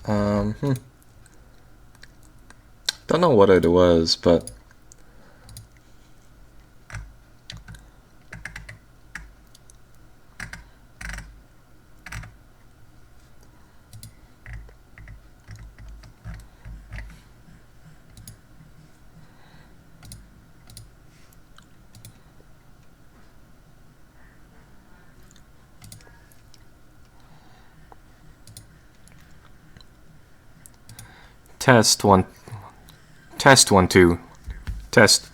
Um, hmm. Don't know what it was, but test one, test 1 2, test.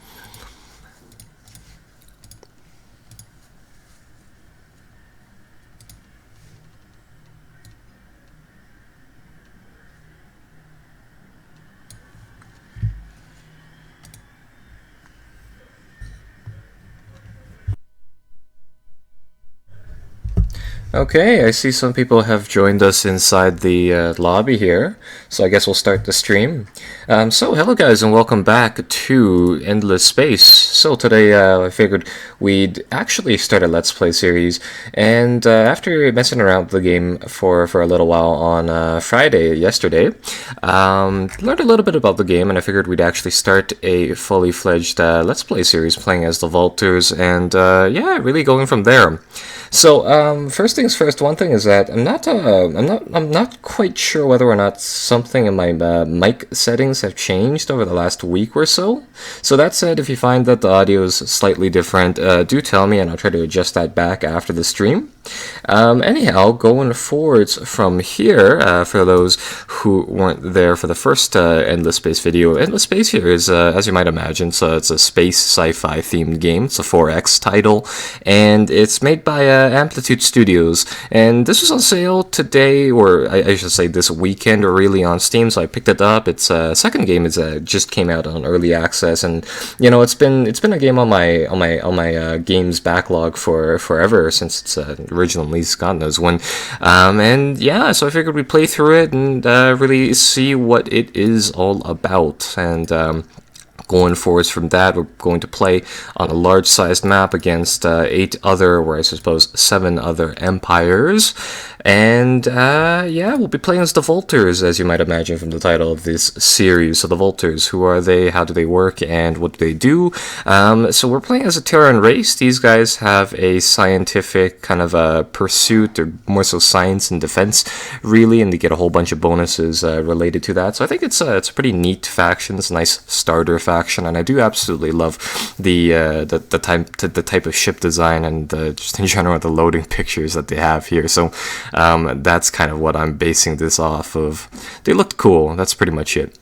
Okay, I see some people have joined us inside the lobby here, so I guess we'll start the stream. So, hello guys, and welcome back to Endless Space. So today I figured we'd actually start a Let's Play series, and after messing around with the game for a little while on yesterday, learned a little bit about the game, and I figured we'd actually start a fully fledged Let's Play series playing as the Vultures, and yeah, really going from there. So, first things first. One thing is that I'm not quite sure whether or not something in my mic settings have changed over the last week or so. So that said, if you find that the audio is slightly different, do tell me, and I'll try to adjust that back after the stream. Anyhow, going forwards from here, for those who weren't there for the first Endless Space video, Endless Space here is, as you might imagine, so it's a space sci-fi themed game. It's a 4X title, and it's made by Amplitude Studios. And this was on sale today, or I should say this weekend, or really on Steam. So I picked it up. Its second game is just came out on early access, and you know it's been a game on my games backlog for forever since its original release, God knows when. And yeah, so I figured we'd play through it and really see what it is all about. And going forwards from that, we're going to play on a large-sized map against 8 other, or I suppose 7 other empires. And yeah, we'll be playing as the Vultures, as you might imagine from the title of this series. So the Vultures, who are they, how do they work, and what do they do? So we're playing as a Terran race. These guys have a scientific kind of a pursuit, or more so science and defense, really, and they get a whole bunch of bonuses related to that. So I think it's a pretty neat faction. It's a nice starter faction, and I do absolutely love the type of ship design and just in general the loading pictures that they have here. So that's kind of what I'm basing this off of. They looked cool. That's pretty much it.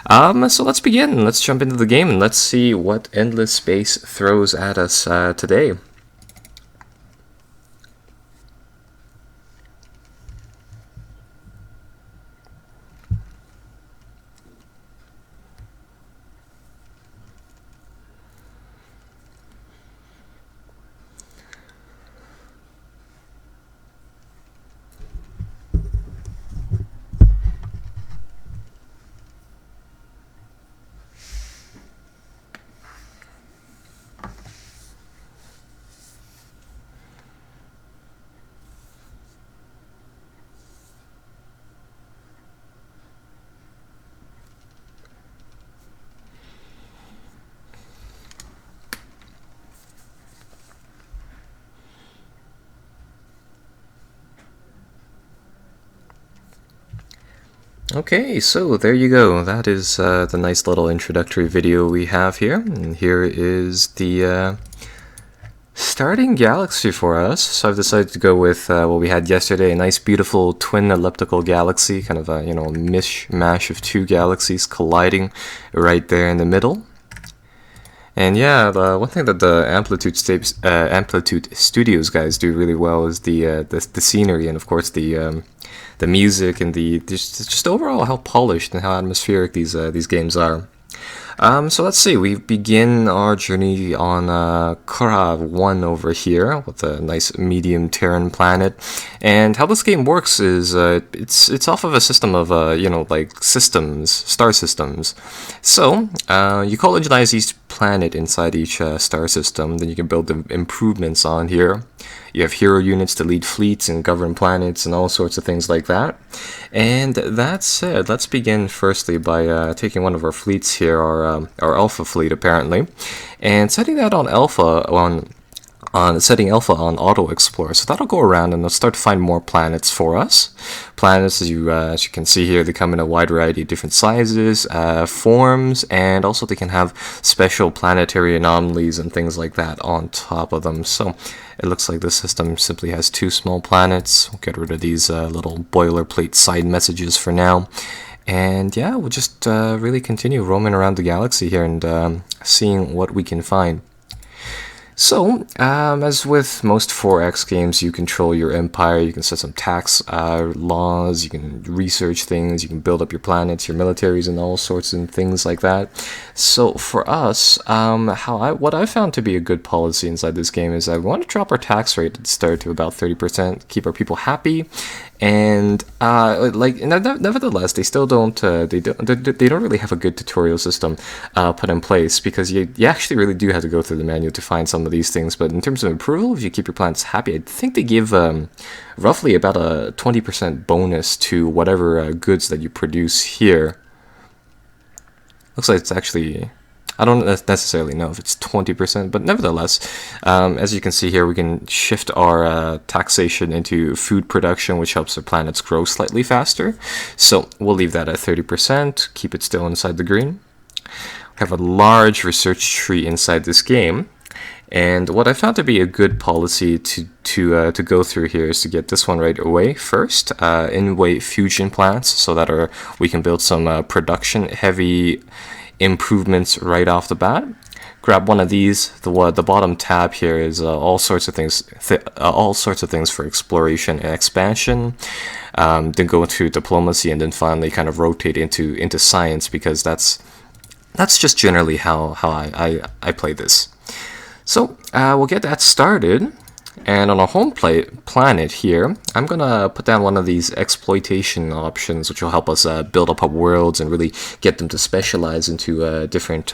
So let's begin. Let's jump into the game and let's see what Endless Space throws at us today. Okay, so there you go. That is the nice little introductory video we have here. And here is the starting galaxy for us. So I've decided to go with what we had yesterday, a nice beautiful twin elliptical galaxy, kind of a mishmash of 2 galaxies colliding right there in the middle. And yeah, the one thing that the Amplitude Studios guys do really well is the scenery, and of course the music, and the just overall how polished and how atmospheric these games are. So let's see, we begin our journey on Kura 1 over here, with a nice medium Terran planet. And how this game works is, it's off of a system of, like systems, star systems. So, you colonize planet inside each star system. Then you can build the improvements on here. You have hero units to lead fleets and govern planets and all sorts of things like that. And that said, let's begin firstly by taking one of our fleets here, our Alpha fleet apparently, and setting that on Alpha on setting Alpha on Auto Explorer. So that'll go around and it'll start to find more planets for us. Planets, as you can see here, they come in a wide variety of different sizes, forms, and also they can have special planetary anomalies and things like that on top of them. So it looks like this system simply has 2 small planets. We'll get rid of these little boilerplate side messages for now. And yeah, we'll just really continue roaming around the galaxy here and seeing what we can find. So, as with most 4X games, you control your empire, you can set some tax laws, you can research things, you can build up your planets, your militaries, and all sorts of things like that. So for us, what I found to be a good policy inside this game is I want to drop our tax rate at the start to about 30%, keep our people happy, and nevertheless, they still don't they don't really have a good tutorial system put in place, because you actually really do have to go through the menu to find some of these things. But in terms of approval, if you keep your planets happy, I think they give roughly about a 20% bonus to whatever goods that you produce here. Looks like it's actually, I don't necessarily know if it's 20%, but nevertheless, as you can see here, we can shift our taxation into food production, which helps our planets grow slightly faster. So we'll leave that at 30%, keep it still inside the green. We have a large research tree inside this game. And what I found to be a good policy to go through here is to get this one right away first, in-way fusion plants, so that we can build some production-heavy improvements right off the bat. Grab one of these. The bottom tab here is all sorts of things, for exploration and expansion. Then go to diplomacy, and then finally kind of rotate into science, because that's just generally how I play this. So we'll get that started, and on our home planet here, I'm gonna put down one of these exploitation options, which will help us build up our worlds and really get them to specialize into different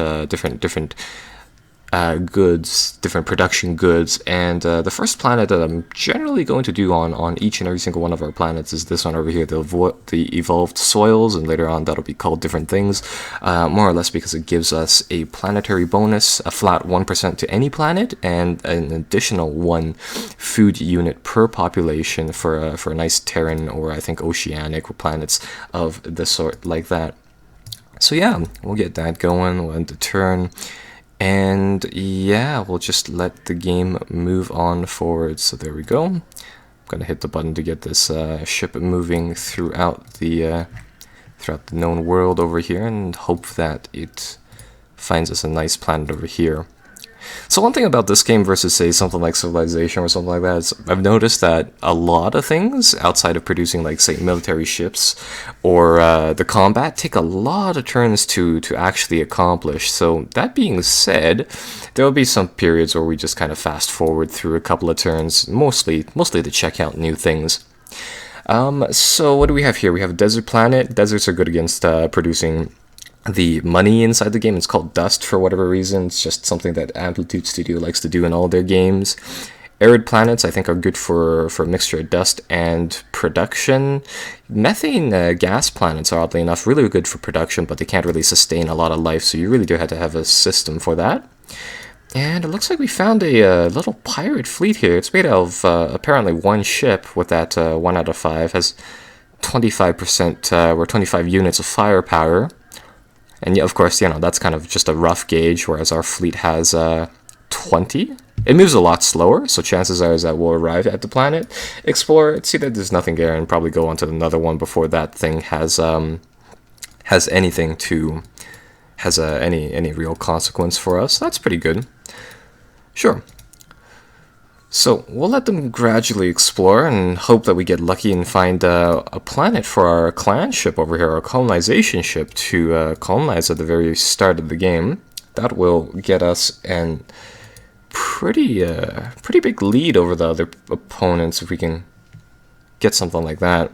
goods, different production goods. And the first planet that I'm generally going to do on each and every single one of our planets is this one over here, the evolved soils, and later on that'll be called different things, more or less because it gives us a planetary bonus, a flat 1% to any planet, and an additional 1 food unit per population for a nice Terran or I think oceanic planets of the sort like that. So yeah, we'll get that going. We'll end the turn. And yeah, we'll just let the game move on forward. So there we go. I'm gonna hit the button to get this ship moving throughout the known world over here, and hope that it finds us a nice planet over here. So one thing about this game versus, say, something like Civilization or something like that is I've noticed that a lot of things outside of producing, like, say, military ships or the combat take a lot of turns to actually accomplish. So that being said, there will be some periods where we just kind of fast forward through a couple of turns, mostly to check out new things. So what do we have here? We have a desert planet. Deserts are good against producing the money inside the game. It's called dust for whatever reason. It's just something that Amplitude Studio likes to do in all their games. Arid planets, I think, are good for a mixture of dust and production. Methane gas planets are, oddly enough, really good for production, but they can't really sustain a lot of life, so you really do have to have a system for that. And it looks like we found a little pirate fleet here. It's made out of apparently 1 ship, with that 1 out of 5. Has 25% or 25 units of firepower. And yeah, of course, that's kind of just a rough gauge, whereas our fleet has 20. It moves a lot slower, so chances are is that we'll arrive at the planet, explore it, see that there's nothing there, and probably go on to another one before that thing has anything to any real consequence for us. That's pretty good. Sure. So we'll let them gradually explore and hope that we get lucky and find a planet for our clan ship over here, our colonization ship, to colonize at the very start of the game. That will get us an pretty big lead over the other opponents if we can get something like that.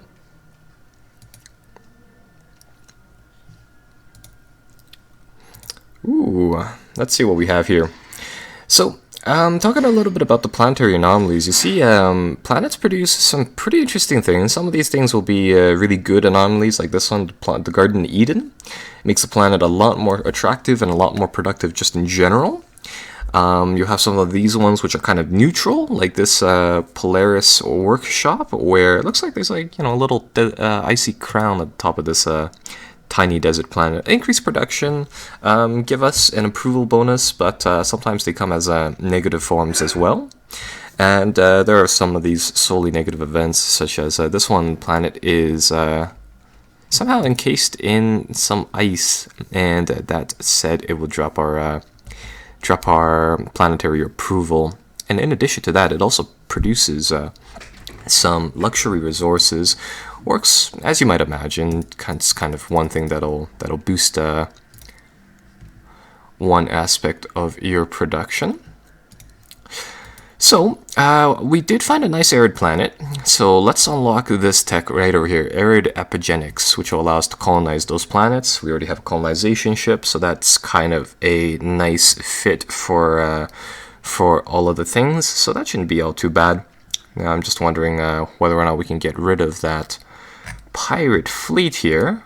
Ooh, let's see what we have here. So, talking a little bit about the planetary anomalies, you see planets produce some pretty interesting things. Some of these things will be really good anomalies, like this one, the Garden of Eden. It makes the planet a lot more attractive and a lot more productive just in general. You have some of these ones which are kind of neutral, like this Polaris workshop, where it looks like there's like, a little icy crown at the top of this tiny desert planet. Increased production, give us an approval bonus, but sometimes they come as negative forms as well. And there are some of these solely negative events, such as this one planet is somehow encased in some ice, and that said, it will drop our planetary approval. And in addition to that, it also produces some luxury resources. Works, as you might imagine, kind of one thing that'll boost one aspect of your production. So, we did find a nice arid planet, so let's unlock this tech right over here, Arid Epigenics, which will allow us to colonize those planets. We already have a colonization ship, so that's kind of a nice fit for all of the things, so that shouldn't be all too bad. Now, I'm just wondering whether or not we can get rid of that pirate fleet here.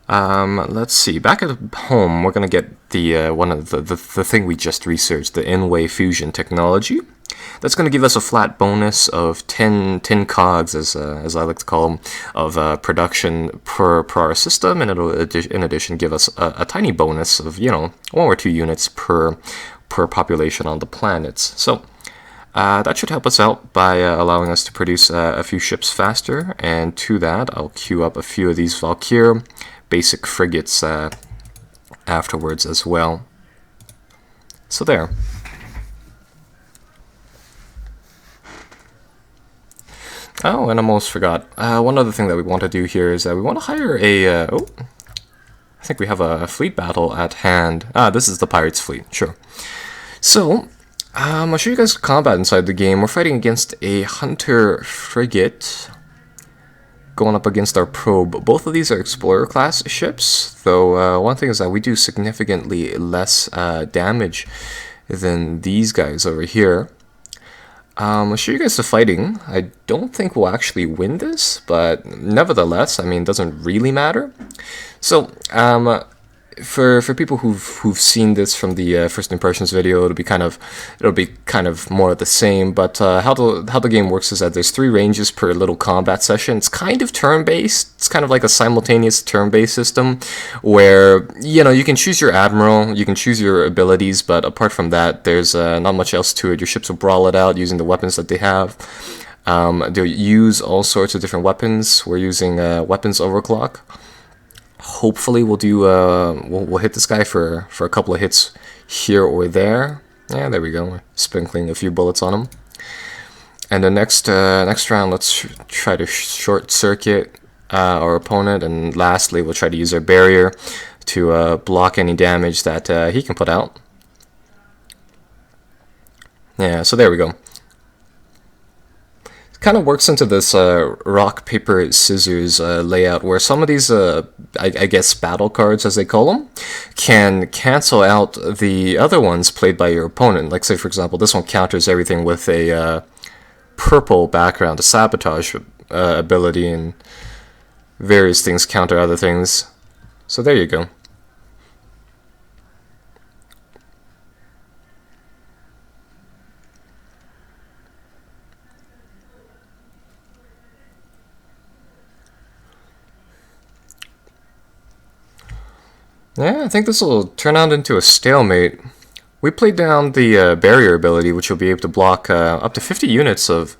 Let's see. Back at home, we're gonna get the one of the thing we just researched, the in-way fusion technology. That's gonna give us a flat bonus of 10 cogs, as I like to call them, of production per our system, and it'll in addition give us a tiny bonus of 1 or 2 units per population on the planets. So. That should help us out by allowing us to produce a few ships faster, and to that I'll queue up a few of these Valkyr basic frigates afterwards as well. So there. Oh, and I almost forgot. One other thing that we want to do here is that we want to hire a... I think we have a fleet battle at hand. This is the Pirates fleet, sure. So... I'll show you guys combat inside the game. We're fighting against a Hunter frigate going up against our probe. Both of these are Explorer class ships, though one thing is that we do significantly less damage than these guys over here. I'll show you guys the fighting. I don't think we'll actually win this, but nevertheless, I mean, it doesn't really matter. So, for people who've seen this from the first impressions video, it'll be kind of more of the same. But how the game works is that there's 3 ranges per little combat session. It's kind of turn-based. It's kind of like a simultaneous turn-based system, where you can choose your admiral, you can choose your abilities, but apart from that, there's not much else to it. Your ships will brawl it out using the weapons that they have. They'll use all sorts of different weapons. We're using weapons overclock. Hopefully we'll do we'll hit this guy for a couple of hits here or there. Yeah, there we go. We're sprinkling a few bullets on him. And the next round, let's try to short circuit our opponent, and lastly we'll try to use our barrier to block any damage that he can put out. Yeah, so there we go. Kind of works into this rock, paper, scissors layout, where some of these, I guess, battle cards, as they call them, can cancel out the other ones played by your opponent. Like, say, for example, this one counters everything with a purple background, a sabotage ability, and various things counter other things. So there you go. Yeah, I think this will turn out into a stalemate. We played down the barrier ability, which will be able to block up to 50 units of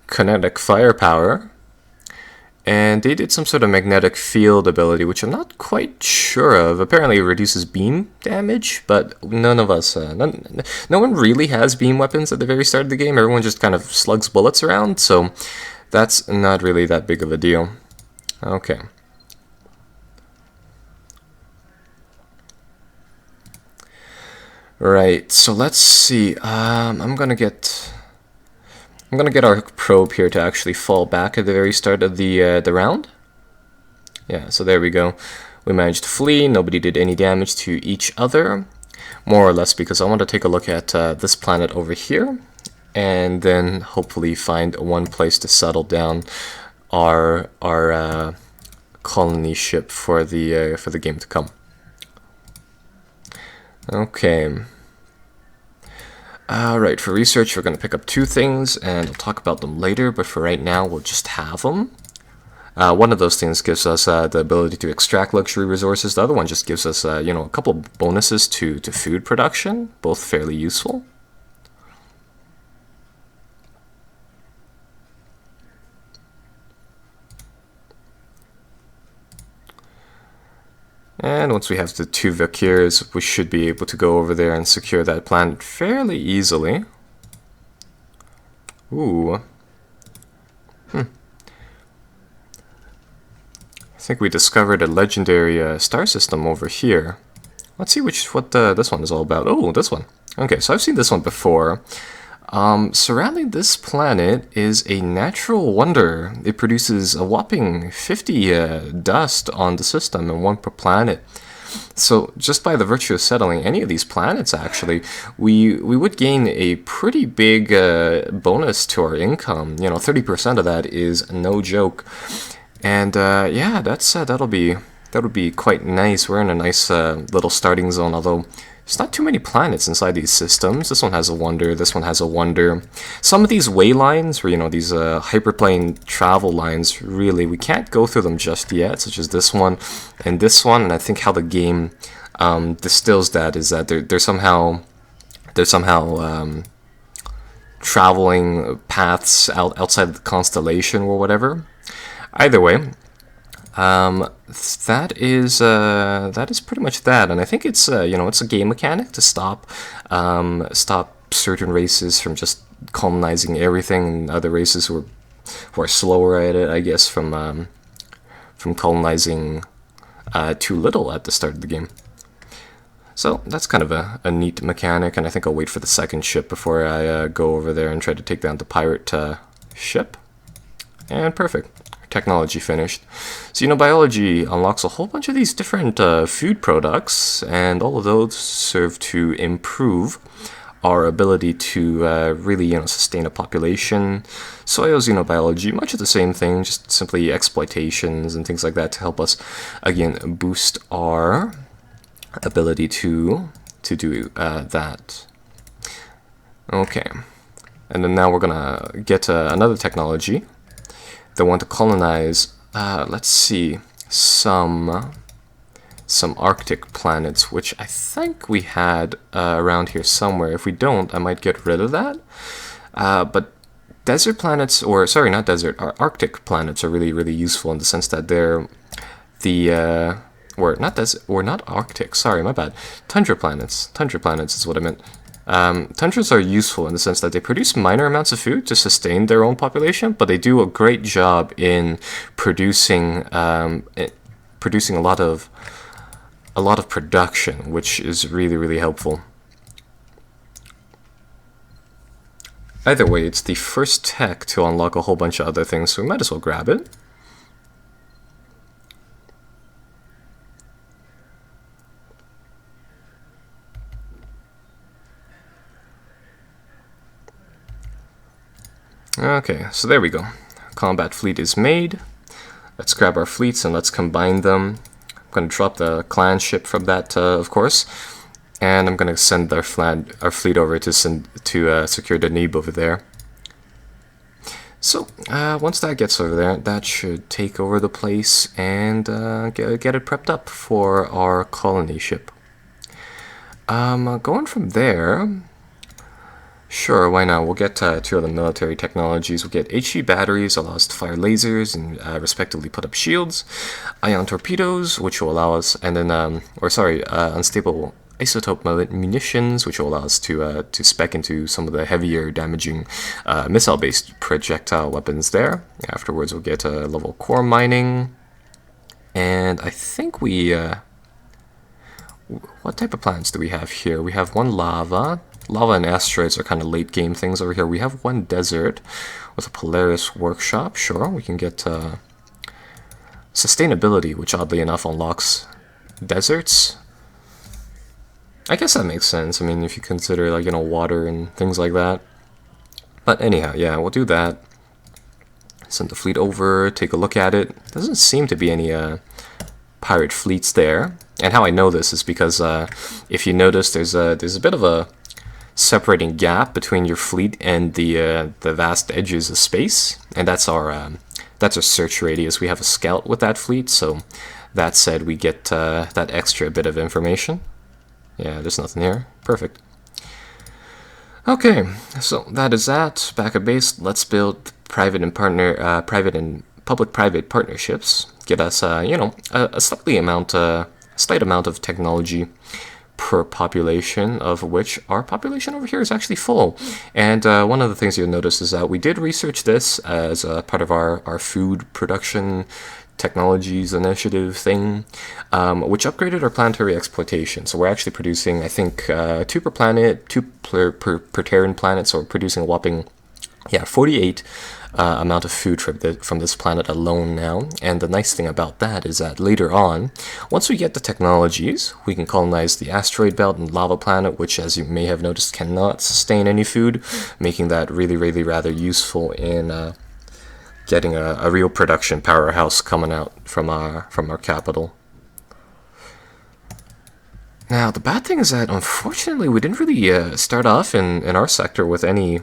kinetic firepower. And they did some sort of magnetic field ability, which I'm not quite sure of. Apparently it reduces beam damage, but none of us, no one really has beam weapons at the very start of the game. Everyone just kind of slugs bullets around, so that's not really that big of a deal. Okay. Right, so let's see. I'm gonna get our probe here to actually fall back at the very start of the round. Yeah, so there we go. We managed to flee. Nobody did any damage to each other, more or less, because I want to take a look at this planet over here, and then hopefully find one place to settle down our colony ship for the game to come. Okay. Alright, for research we're going to pick up 2 things, and I'll talk about them later, but for right now we'll just have them. One of those things gives us the ability to extract luxury resources. The other one just gives us, a couple bonuses to food production, both fairly useful. And once we have the 2 Valkyrs, we should be able to go over there and secure that planet fairly easily. Ooh. I think we discovered a legendary star system over here. Let's see what this one is all about. Oh, this one. Okay, so I've seen this one before. Surrounding this planet is a natural wonder. It produces a whopping 50 dust on the system, and 1 per planet. So just by the virtue of settling any of these planets, actually, we would gain a pretty big bonus to our income. 30% of that is no joke. And yeah, that'll be quite nice. We're in a nice little starting zone, although there's not too many planets inside these systems. This one has a wonder, this one has a wonder. Some of these way lines, or these hyperplane travel lines, really, we can't go through them just yet, such as this one and this one. And I think how the game distills that is that they're somehow traveling paths outside the constellation or whatever. Either way, that is pretty much that, and I think it's it's a game mechanic to stop certain races from just colonizing everything, and other races who are slower at it, I guess, from colonizing too little at the start of the game. So that's kind of a neat mechanic, and I think I'll wait for the second ship before I go over there and try to take down the pirate ship. And perfect. Technology finished. So, biology unlocks a whole bunch of these different food products, and all of those serve to improve our ability to really, sustain a population. Soils, biology, much of the same thing, just simply exploitations and things like that to help us, again, boost our ability to do that. Okay. And then now we're gonna get another technology. They want to colonize, let's see, some Arctic planets, which I think we had around here somewhere. If we don't, I might get rid of that. But desert planets, or sorry, not desert, Arctic planets are really, really useful in the sense that they're or not Arctic, sorry, my bad. Tundra planets is what I meant. Tundras are useful in the sense that they produce minor amounts of food to sustain their own population, but they do a great job in producing a lot of production, which is really, really helpful. Either way, it's the first tech to unlock a whole bunch of other things, so we might as well grab it. Okay, so there we go. Combat fleet is made. Let's grab our fleets and let's combine them. I'm going to drop the clan ship from that, of course, and I'm going to send our fleet over to secure the Danube over there. So once that gets over there, that should take over the place and get it prepped up for our colony ship. Going from there. Sure, why not? We'll get 2 other military technologies. We'll get HE batteries, allow us to fire lasers and respectively put up shields. Ion torpedoes, which will allow us, and then, unstable isotope munitions, which will allow us to spec into some of the heavier damaging missile-based projectile weapons there. Afterwards, we'll get level core mining. And I think we... what type of planets do we have here? We have 1 lava. Lava and asteroids are kind of late game things over here. We have 1 desert with a Polaris workshop. Sure, we can get sustainability, which oddly enough unlocks deserts. I guess that makes sense. I mean, if you consider, like, water and things like that. But anyhow, yeah, we'll do that. Send the fleet over, take a look at it. Doesn't seem to be any pirate fleets there. And how I know this is because if you notice, there's a bit of a separating gap between your fleet and the vast edges of space, and that's our search radius. We have a scout with that fleet, so that said, we get that extra bit of information. Yeah, there's nothing here. Perfect. Okay, so that is that. Back at base, let's build private and public-private partnerships. Get us, a slight amount of technology per population, of which our population over here is actually full. And one of the things you'll notice is that we did research this as a part of our food production technologies initiative thing, which upgraded our planetary exploitation. So we're actually producing, I think, 2 per planet, 2 per Terran planet, so we're producing a whopping 48 amount of food from this planet alone now. And the nice thing about that is that later on, once we get the technologies, we can colonize the asteroid belt and lava planet, which, as you may have noticed, cannot sustain any food, making that really, really rather useful in getting a real production powerhouse coming out from our capital. Now, the bad thing is that, unfortunately, we didn't really start off in our sector with any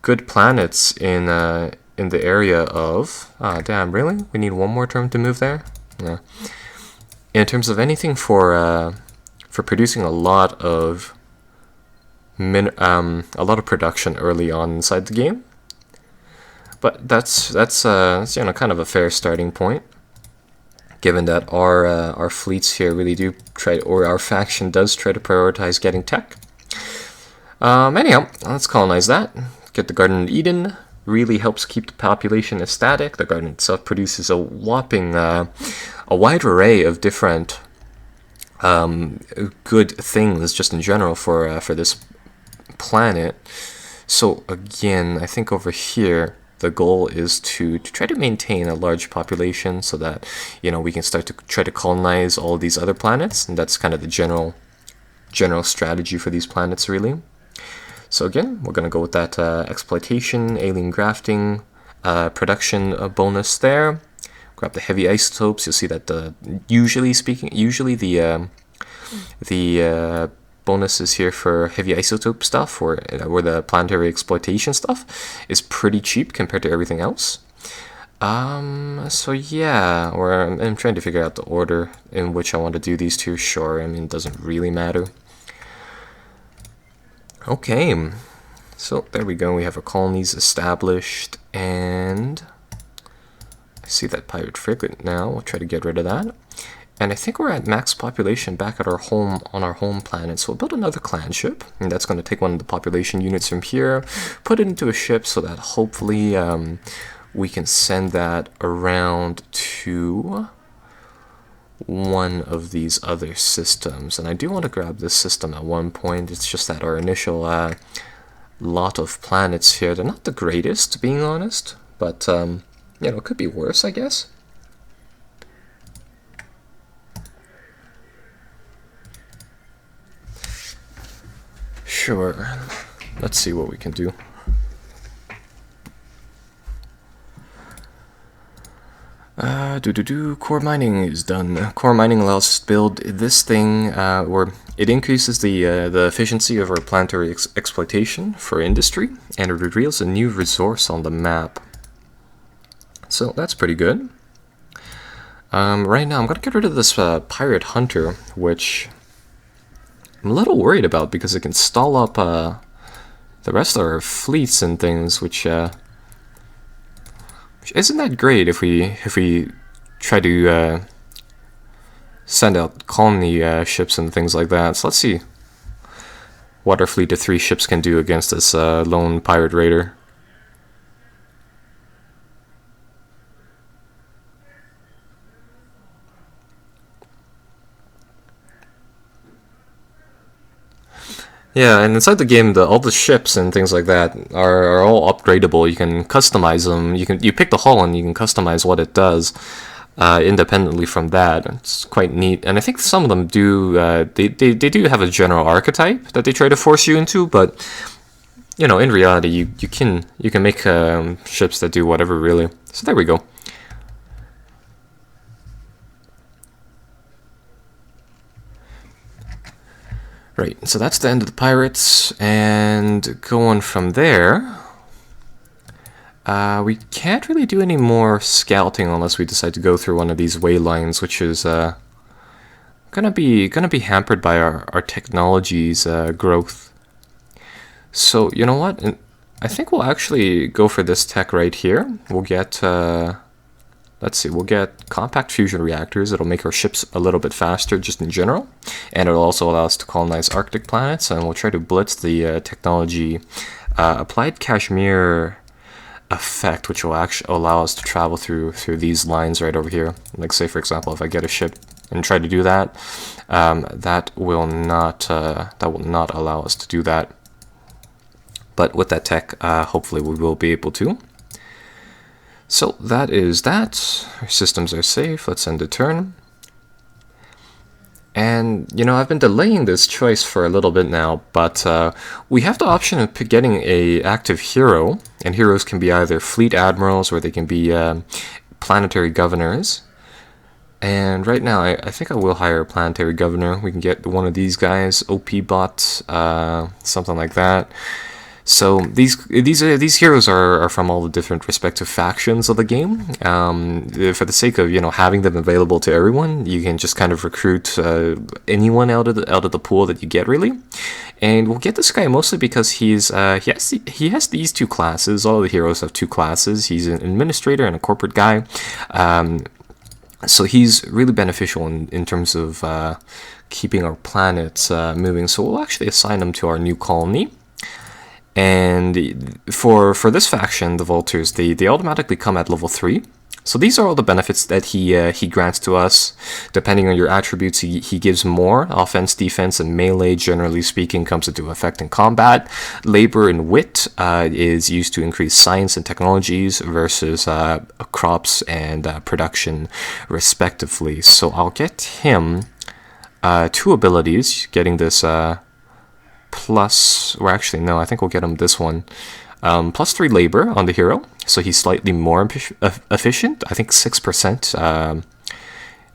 good planets in the area of... damn, really? We need one more term to move there? Yeah. In terms of anything for producing a lot of production early on inside the game. But that's kind of a fair starting point, given that our fleets here really do try, or our faction does try to prioritize getting tech. Anyhow, let's colonize that. Get the Garden of Eden. Really helps keep the population static. The garden itself produces a whopping, a wide array of different good things, just in general, for this planet. So again, I think over here, the goal is to try to maintain a large population so that, we can start to try to colonize all these other planets, and that's kind of the general strategy for these planets, really. So again, we're going to go with that exploitation, alien grafting, production bonus there. Grab the heavy isotopes. You'll see that usually the bonuses here for heavy isotope stuff, or the planetary exploitation stuff, is pretty cheap compared to everything else. So yeah, I'm trying to figure out the order in which I want to do these two. Sure, I mean, it doesn't really matter. Okay, so there we go. We have our colonies established, and I see that pirate frigate now. We'll try to get rid of that. And I think we're at max population back at our home planet. So we'll build another clan ship, and that's going to take one of the population units from here, put it into a ship so that hopefully we can send that around to one of these other systems. And I do want to grab this system at one point. It's just that our initial lot of planets here, they're not the greatest, being honest, but it could be worse, I guess. Sure, let's see what we can do. Core mining is done. Core mining allows us to build this thing where it increases the efficiency of our planetary exploitation for industry, and it reveals a new resource on the map. So that's pretty good. Right now I'm going to get rid of this pirate hunter, which I'm a little worried about because it can stall up the rest of our fleets and things, which isn't that great if we try to send out colony ships and things like that. So let's see what our fleet of 3 ships can do against this lone pirate raider. Yeah, and inside the game, all the ships and things like that are all upgradable. You can customize them. You pick the hull and you can customize what it does. independently from that. It's quite neat, and I think some of them do. They do have a general archetype that they try to force you into, but you know, in reality, you can make ships that do whatever really. So there we go. Right, so that's the end of the pirates, and going from there, we can't really do any more scouting unless we decide to go through one of these way lines, which is gonna be hampered by our technology's growth. So you know what? I think we'll actually go for this tech right here. We'll get let's see, we'll get compact fusion reactors. It'll make our ships a little bit faster just in general, and it'll also allow us to colonize Arctic planets, and we'll try to blitz the technology applied Kashmir effect, which will actually allow us to travel through these lines right over here. Like say for example, if I get a ship and try to do that, that will not allow us to do that. But with that tech, hopefully we will be able to. So that is that. Our systems are safe. Let's end the turn. And, you know, I've been delaying this choice for a little bit now, but we have the option of getting a active hero, and heroes can be either fleet admirals or they can be planetary governors. And right now, I think I will hire a planetary governor. We can get one of these guys, OP bot, something like that. So these heroes are from all the different respective factions of the game. For the sake of, you know, having them available to everyone, you can just kind of recruit anyone out of the pool that you get, really. And we'll get this guy mostly because he has these two classes. All the heroes have two classes. He's an administrator and a corporate guy. So he's really beneficial in terms of keeping our planets moving. So we'll actually assign him to our new colony. And for this faction, the Vultures, they automatically come at level 3. So these are all the benefits that he grants to us. Depending on your attributes, he gives more. Offense, defense, and melee, generally speaking, comes into effect in combat. Labor and wit is used to increase science and technologies versus crops and production, respectively. So I'll get him 2 abilities, getting this... plus, or actually no, I think we'll get him this one. Plus 3 labor on the hero, so he's slightly more efficient. I think 6%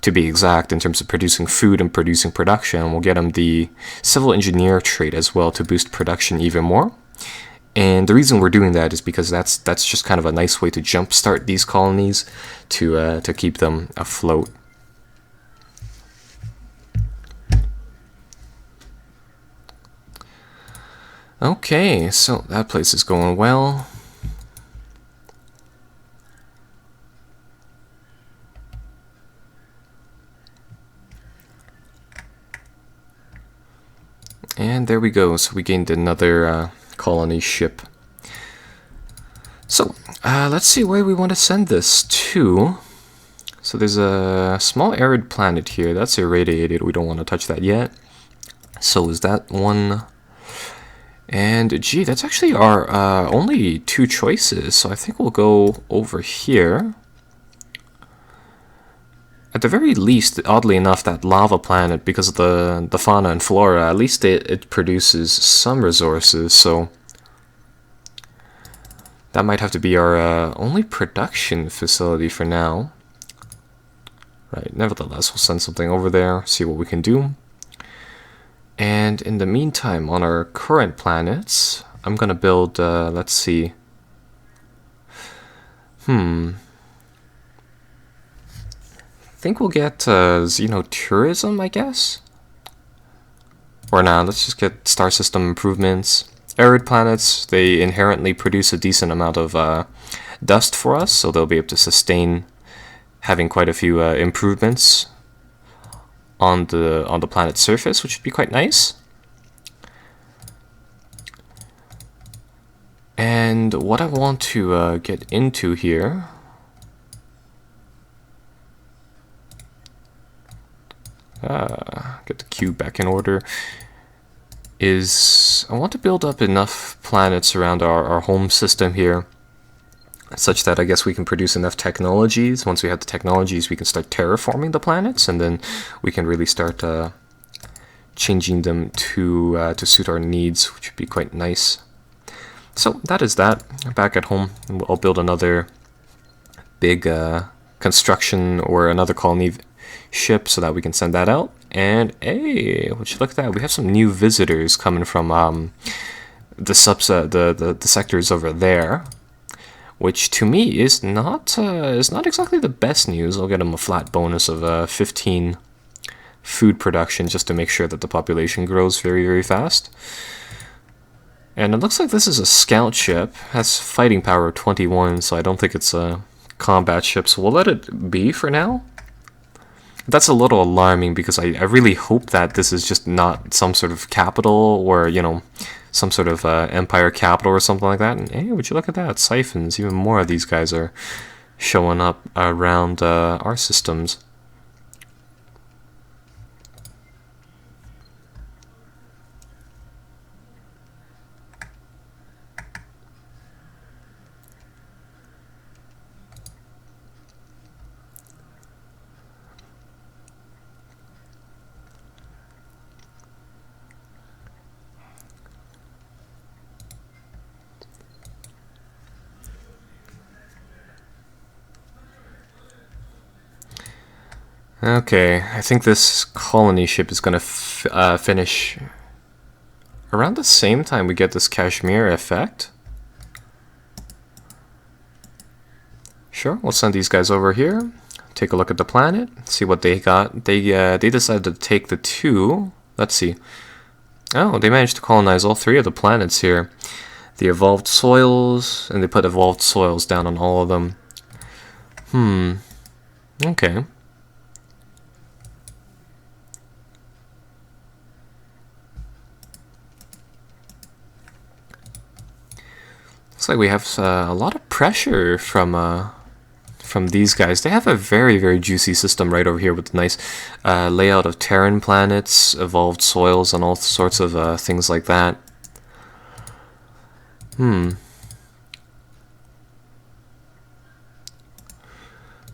to be exact in terms of producing food and producing production. We'll get him the civil engineer trait as well to boost production even more. And the reason we're doing that is because that's just kind of a nice way to jumpstart these colonies to keep them afloat. Okay, so that place is going well. And there we go, so we gained another colony ship. So, let's see where we want to send this to. So there's a small arid planet here, that's irradiated, we don't want to touch that yet. So is that one... And gee, that's actually our only 2 choices, so I think we'll go over here. At the very least, oddly enough, that lava planet, because of the fauna and flora, at least it produces some resources, so that might have to be our only production facility for now. Right, nevertheless, we'll send something over there, see what we can do. And in the meantime, on our current planets, I'm gonna build, let's see. I think we'll get xenotourism, I guess? Or nah, let's just get star system improvements. Arid planets, they inherently produce a decent amount of dust for us, so they'll be able to sustain having quite a few improvements on the planet's surface, which would be quite nice. And what I want to get into here, get the cube back in order, is I want to build up enough planets around our home system here such that I guess we can produce enough technologies. Once we have the technologies, we can start terraforming the planets, and then we can really start changing them to suit our needs, which would be quite nice. So that is that. Back at home, I'll build another big construction or another colony ship so that we can send that out. And hey, would you look at that? We have some new visitors coming from the sectors over there, which to me is not exactly the best news. I'll get them a flat bonus of 15 food production just to make sure that the population grows very, very fast. And it looks like this is a scout ship. Has fighting power of 21, so I don't think it's a combat ship, so we'll let it be for now. That's a little alarming because I really hope that this is just not some sort of capital or, you know, some sort of empire capital or something like that. And hey, would you look at that? Siphons. Even more of these guys are showing up around our systems. Okay, I think this colony ship is going to finish around the same time we get this Kashmir effect. Sure, we'll send these guys over here, take a look at the planet, see what they got. They decided to take the 2. Let's see. Oh, they managed to colonize all 3 of the planets here. The evolved soils, and they put evolved soils down on all of them. Okay. Looks like we have a lot of pressure from these guys. They have a very, very juicy system right over here with nice layout of Terran planets, evolved soils, and all sorts of things like that.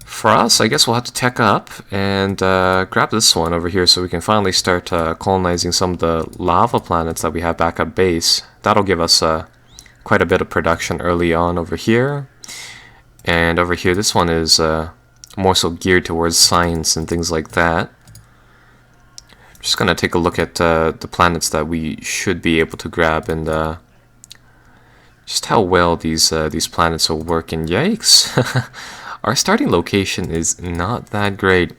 For us, I guess we'll have to tech up and grab this one over here so we can finally start colonizing some of the lava planets that we have back at base. That'll give us quite a bit of production early on over here. And over here, this one is more so geared towards science and things like that. Just gonna take a look at the planets that we should be able to grab and just how well these planets will work. And yikes, our starting location is not that great.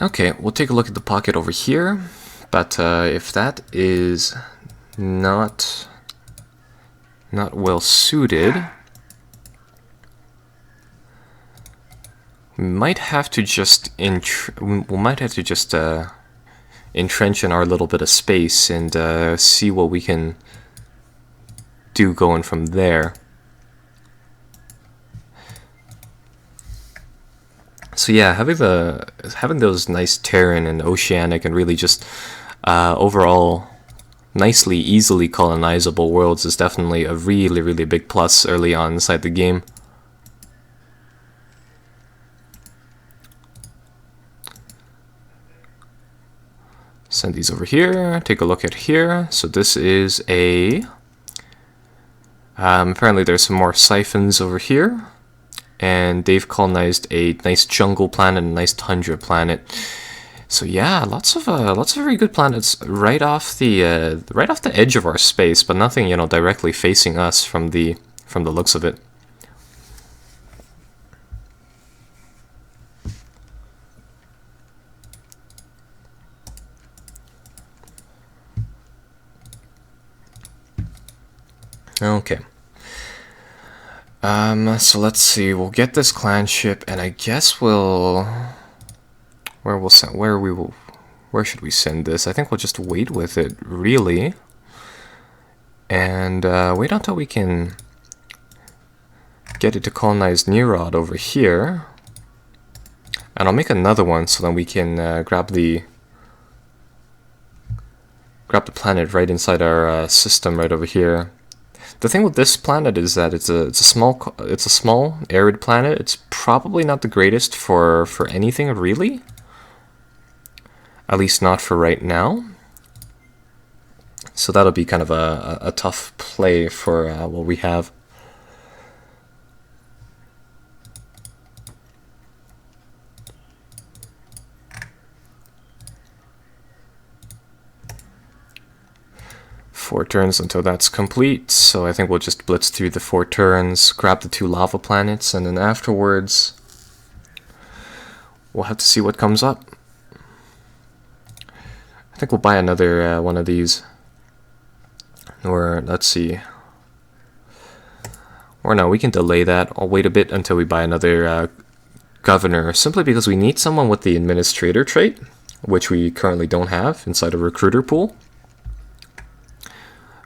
Okay, we'll take a look at the pocket over here, but if that is not well suited, we might have to just entrench in our little bit of space and see what we can do going from there. So yeah, having those nice Terran and oceanic and really just overall nicely, easily colonizable worlds is definitely a really, really big plus early on inside the game. Send these over here, take a look at here. So this is a... apparently there's some more siphons over here. And they've colonized a nice jungle planet and a nice tundra planet. So yeah, lots of very good planets right off the edge of our space, but nothing, you know, directly facing us from the looks of it. Okay. So let's see. We'll get this clan ship, and I guess where should we send this? I think we'll just wait with it, really, and wait until we can get it to colonize Nerod over here. And I'll make another one so then we can grab the planet right inside our system right over here. The thing with this planet is that it's a small arid planet. It's probably not the greatest for anything really. At least not for right now. So that'll be kind of a tough play for what we have. Four turns until that's complete, so I think we'll just blitz through the 4 turns, grab the 2 lava planets, and then afterwards we'll have to see what comes up. I think we'll buy another one of these. Or, let's see. Or no, we can delay that. I'll wait a bit until we buy another governor, simply because we need someone with the administrator trait, which we currently don't have inside a recruiter pool.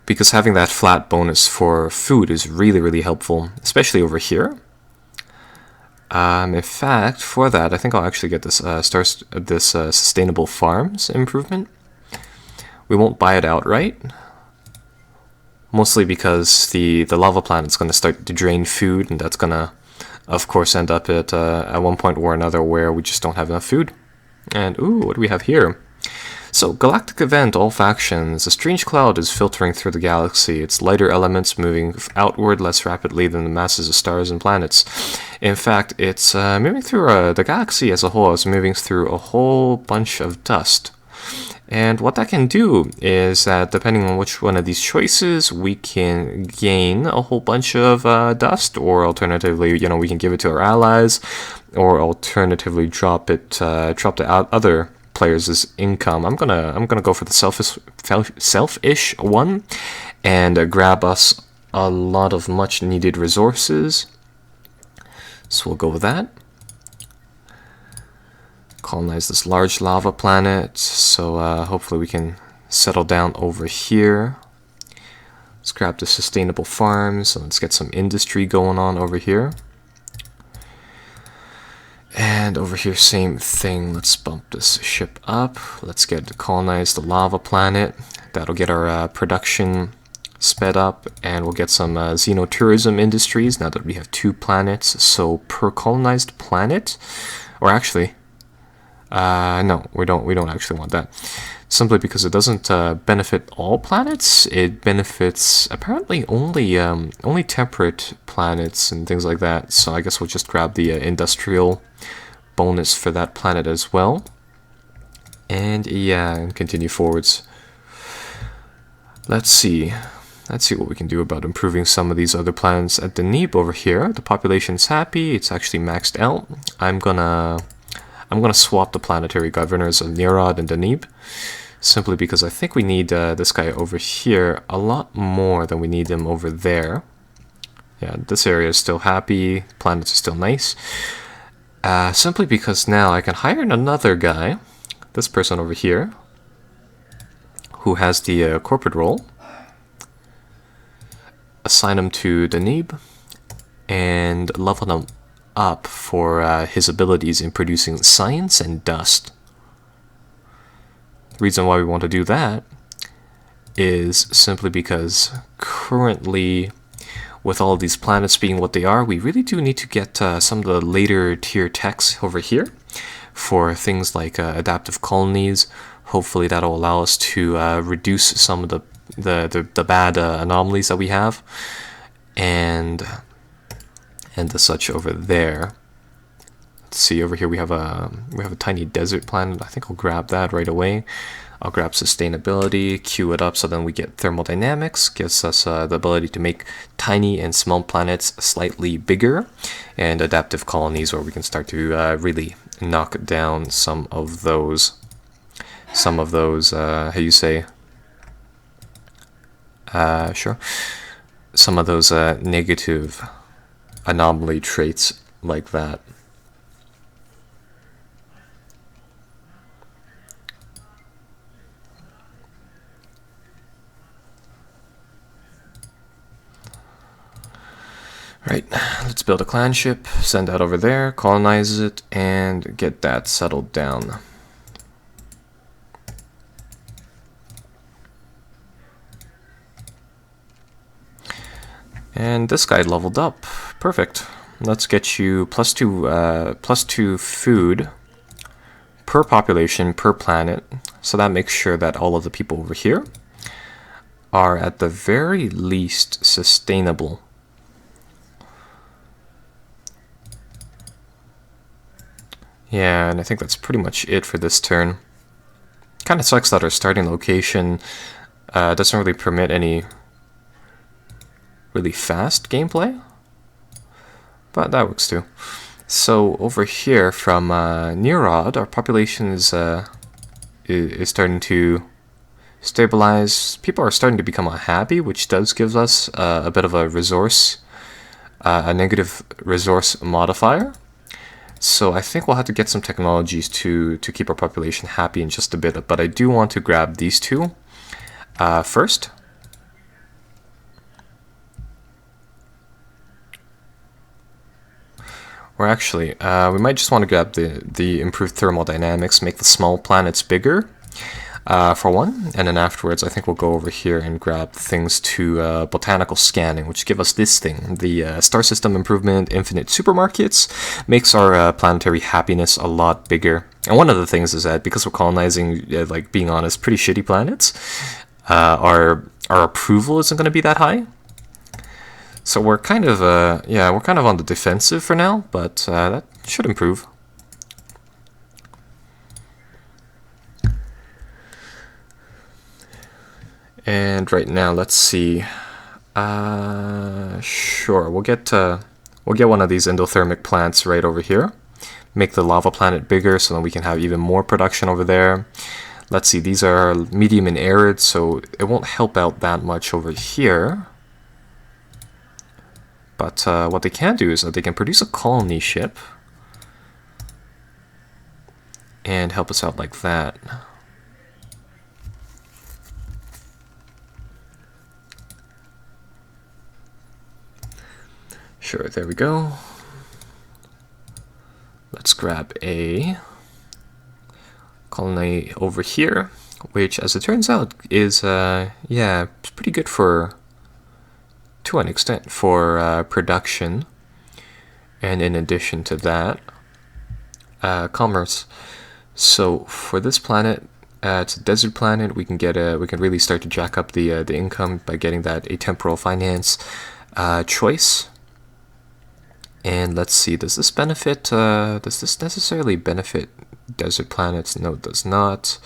Because having that flat bonus for food is really, really helpful, especially over here. In fact, for that, I think I'll actually get this sustainable farms improvement. We won't buy it outright, mostly because the lava planet's going to start to drain food, and that's going to, of course, end up at one point or another where we just don't have enough food. And ooh, what do we have here? So, Galactic event, all factions. A strange cloud is filtering through the galaxy, its lighter elements moving outward less rapidly than the masses of stars and planets. In fact, it's moving through the galaxy as a whole. It's moving through a whole bunch of dust. And what that can do is that depending on which one of these choices, we can gain a whole bunch of dust, or alternatively, we can give it to our allies, or alternatively drop the other players' income. I'm gonna go for the selfish one and grab us a lot of much needed resources. So we'll go with that. Colonize this large lava planet. So hopefully we can settle down over here. Let's grab the sustainable farms. So let's get some industry going on over here. And over here, same thing. Let's bump this ship up. Let's get to colonize the lava planet. That'll get our production sped up, and we'll get some xenotourism industries now that we have 2 planets. So per colonized planet, or actually, no, we don't actually want that. Simply because it doesn't benefit all planets. It benefits apparently only temperate planets and things like that. So I guess we'll just grab the industrial bonus for that planet as well. And yeah, and continue forwards. Let's see what we can do about improving some of these other planets. At Deneb over here, the population's happy. It's actually maxed out. I'm gonna swap the planetary governors of Nerod and Deneb, simply because I think we need this guy over here a lot more than we need him over there. Yeah, this area is still happy. Planets are still nice. Simply because now I can hire another guy, this person over here, who has the corporate role. Assign him to Deneb and level him up for his abilities in producing science and dust. The reason why we want to do that is simply because currently, with all of these planets being what they are, we really do need to get some of the later tier techs over here for things like adaptive colonies. Hopefully that'll allow us to reduce some of the bad anomalies that we have, and the such over there. Let's see, over here we have a tiny desert planet. I think I'll grab that right away. I'll grab sustainability, queue it up so then we get thermodynamics, gives us the ability to make tiny and small planets slightly bigger, and adaptive colonies where we can start to really knock down some of those how you say, sure, some of those negative anomaly traits like that. Right, let's build a clan ship, send that over there, colonize it, and get that settled down. And this guy leveled up. Perfect. Let's get you +2 food per population per planet. So that makes sure that all of the people over here are at the very least sustainable. Yeah, and I think that's pretty much it for this turn. Kind of sucks that our starting location doesn't really permit any really fast gameplay, but that works too. So over here from Nerod, our population is starting to stabilize. People are starting to become unhappy, which does give us a bit of a negative resource modifier. So I think we'll have to get some technologies to keep our population happy in just a bit. But I do want to grab these two first. Or actually, we might just want to grab the improved thermodynamics, make the small planets bigger. For one, and then afterwards I think we'll go over here and grab things to botanical scanning, which give us this thing, the star system improvement infinite supermarkets. Makes our planetary happiness a lot bigger. And one of the things is that because we're colonizing, like being honest, pretty shitty planets, our approval isn't going to be that high. So we're kind of we're kind of on the defensive for now, but that should improve. And right now, let's see. Sure, we'll get one of these endothermic plants right over here. Make the lava planet bigger so that we can have even more production over there. Let's see, these are medium and arid, so it won't help out that much over here. But what they can do is that they can produce a colony ship and help us out like that. Sure, there we go. Let's grab a colony over here, which, as it turns out, is it's pretty good for, to an extent, for production. And in addition to that, commerce. So for this planet, it's a desert planet. We can really start to jack up the income by getting that atemporal finance choice. And let's see, does this necessarily benefit desert planets? No, it does not.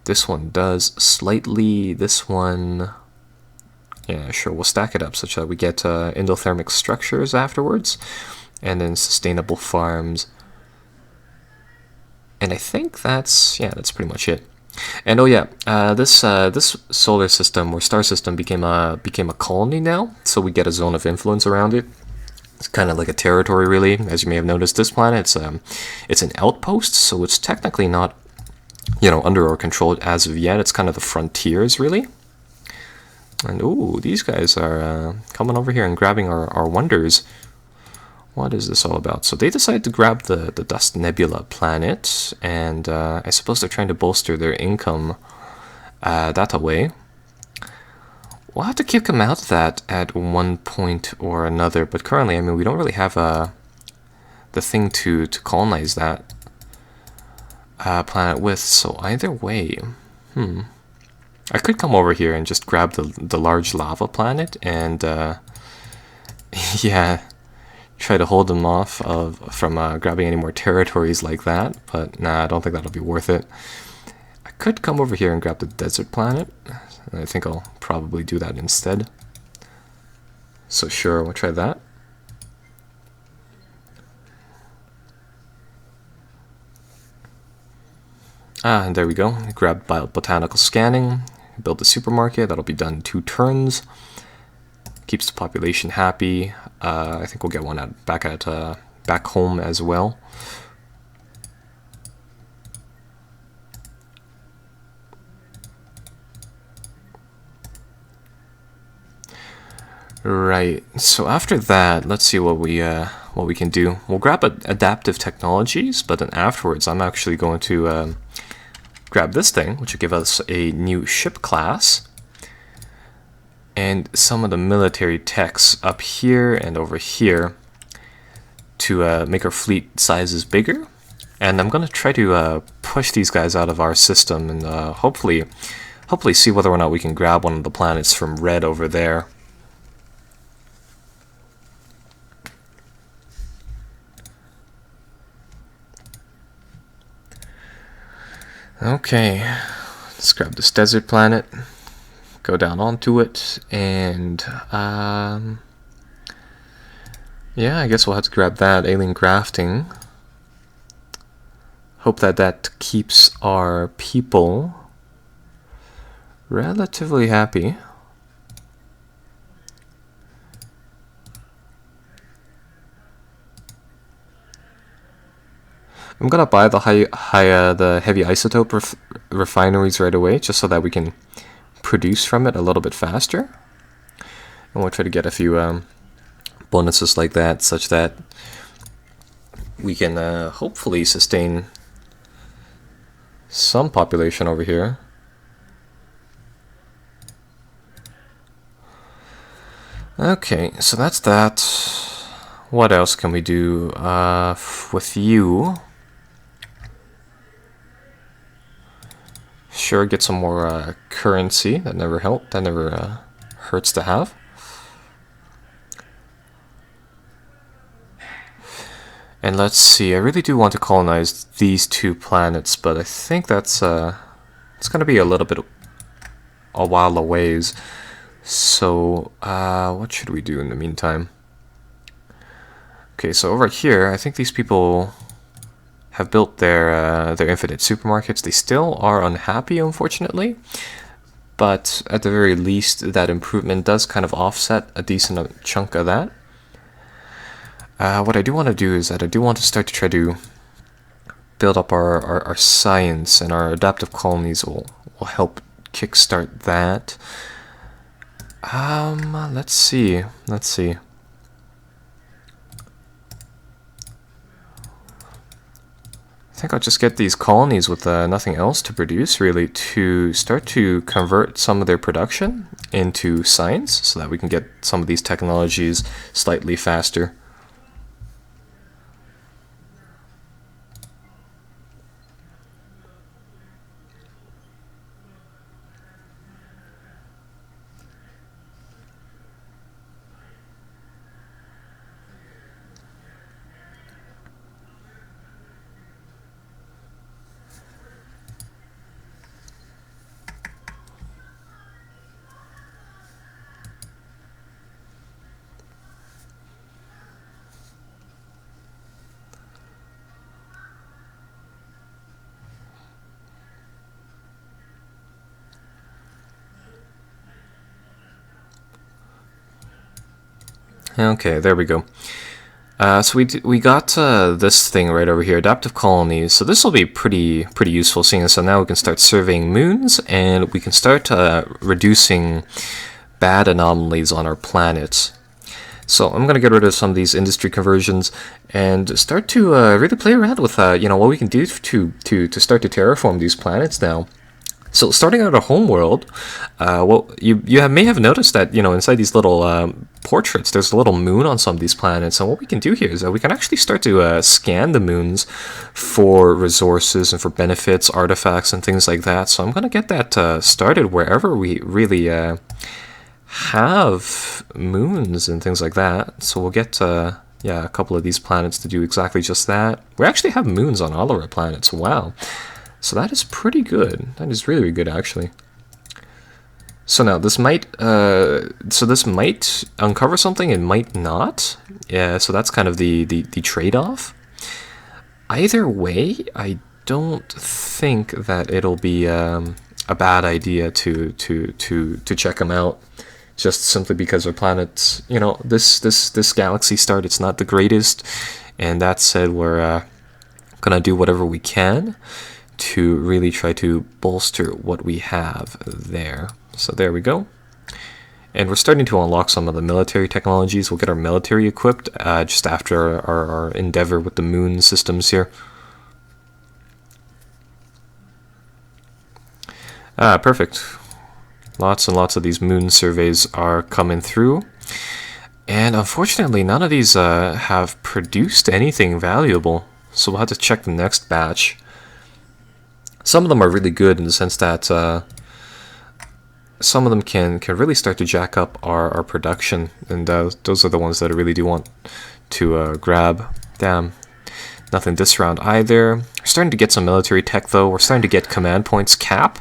This one does slightly. This one, yeah, sure, we'll stack it up such that we get endothermic structures afterwards, and then sustainable farms. And I think that's pretty much it. And oh yeah, this solar system or star system became a colony now, so we get a zone of influence around it. It's kind of like a territory, really. As you may have noticed, this planet, it's an outpost, so it's technically not, under our control as of yet. It's kind of the frontiers, really. And ooh, these guys are coming over here and grabbing our wonders. What is this all about? So they decided to grab the Dust Nebula planet, and I suppose they're trying to bolster their income that way. We'll have to kick them out of that at one point or another, but currently, I mean, we don't really have the thing to colonize that planet with, so either way, I could come over here and just grab the large lava planet and, try to hold them off from grabbing any more territories like that, but nah, I don't think that'll be worth it. I could come over here and grab the desert planet. I think I'll probably do that instead. So sure, we'll try that. And there we go. Grab botanical scanning, build the supermarket. That'll be done in 2 turns. Keeps the population happy. I think we'll get one back home as well. Right. So after that, let's see what we can do. We'll grab adaptive technologies, but then afterwards, I'm actually going to grab this thing, which will give us a new ship class, and some of the military techs up here and over here to make our fleet sizes bigger. And I'm going to try to push these guys out of our system and hopefully see whether or not we can grab one of the planets from red over there. Okay, let's grab this desert planet, go down onto it, and yeah, I guess we'll have to grab that, alien grafting. Hope that keeps our people relatively happy. I'm gonna buy the the heavy isotope refineries right away, just so that we can produce from it a little bit faster. And we'll try to get a few bonuses like that, such that we can hopefully sustain some population over here. Okay, so that's that. What else can we do with you? Sure, get some more currency. That never helped. That never hurts to have. And let's see. I really do want to colonize these two planets, but I think that's it's gonna be a little bit a while a ways. So what should we do in the meantime? Okay, so over here, I think these people have built their infinite supermarkets. They still are unhappy, unfortunately, but at the very least, that improvement does kind of offset a decent chunk of that. What I do want to do is that I do want to start to try to build up our science, and our adaptive colonies will help kickstart that. Let's see. I think I'll just get these colonies with nothing else to produce, really, to start to convert some of their production into science, so that we can get some of these technologies slightly faster. Okay, there we go. So we got this thing right over here, adaptive colonies. So this will be pretty useful, seeing as so now we can start surveying moons, and we can start reducing bad anomalies on our planets. So I'm gonna get rid of some of these industry conversions and start to really play around with what we can do to start to terraform these planets now. So starting out our home world, well, you may have noticed that inside these little portraits, there's a little moon on some of these planets, and what we can do here is that we can actually start to scan the moons for resources and for benefits, artifacts, and things like that. So I'm gonna get that started wherever we really have moons and things like that. So we'll get a couple of these planets to do exactly just that. We actually have moons on all of our planets. Wow. So that is pretty good. That is really good, actually. So now this might uncover something, it might not. Yeah, so that's kind of the trade-off. Either way, I don't think that it'll be a bad idea to check them out. Just simply because our planets, this galaxy start, it's not the greatest. And that said, we're gonna do whatever we can to really try to bolster what we have there. So there we go. And we're starting to unlock some of the military technologies. We'll get our military equipped just after our endeavor with the moon systems here. Perfect. Lots and lots of these moon surveys are coming through. And unfortunately, none of these have produced anything valuable. So we'll have to check the next batch. Some of them are really good in the sense that some of them can really start to jack up our production. And those are the ones that I really do want to grab. Damn. Nothing this round either. We're starting to get some military tech though. We're starting to get command points cap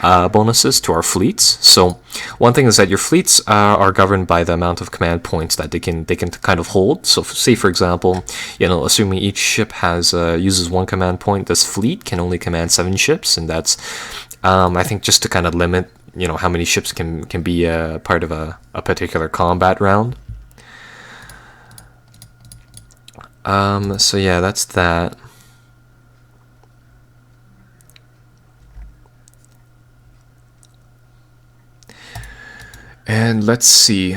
bonuses to our fleets. So one thing is that your fleets are governed by the amount of command points that they can kind of hold. So say for example, assuming each ship has uses 1 command point, this fleet can only command 7 ships, and that's I think just to kind of limit how many ships can be part of a particular combat round. So yeah, that's that. And let's see,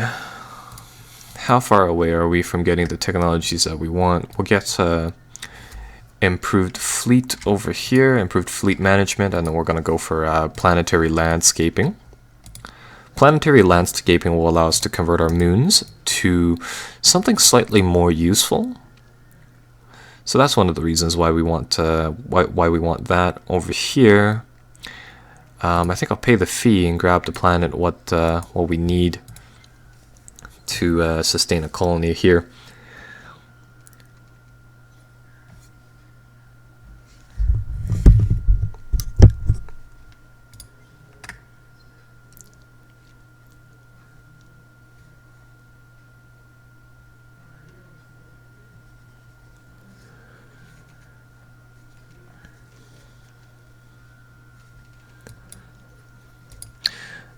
how far away are we from getting the technologies that we want? We'll get improved fleet over here, improved fleet management, and then we're going to go for planetary landscaping. Planetary landscaping will allow us to convert our moons to something slightly more useful. So that's one of the reasons why we want why we want that over here. I think I'll pay the fee and grab the planet what we need to sustain a colony here.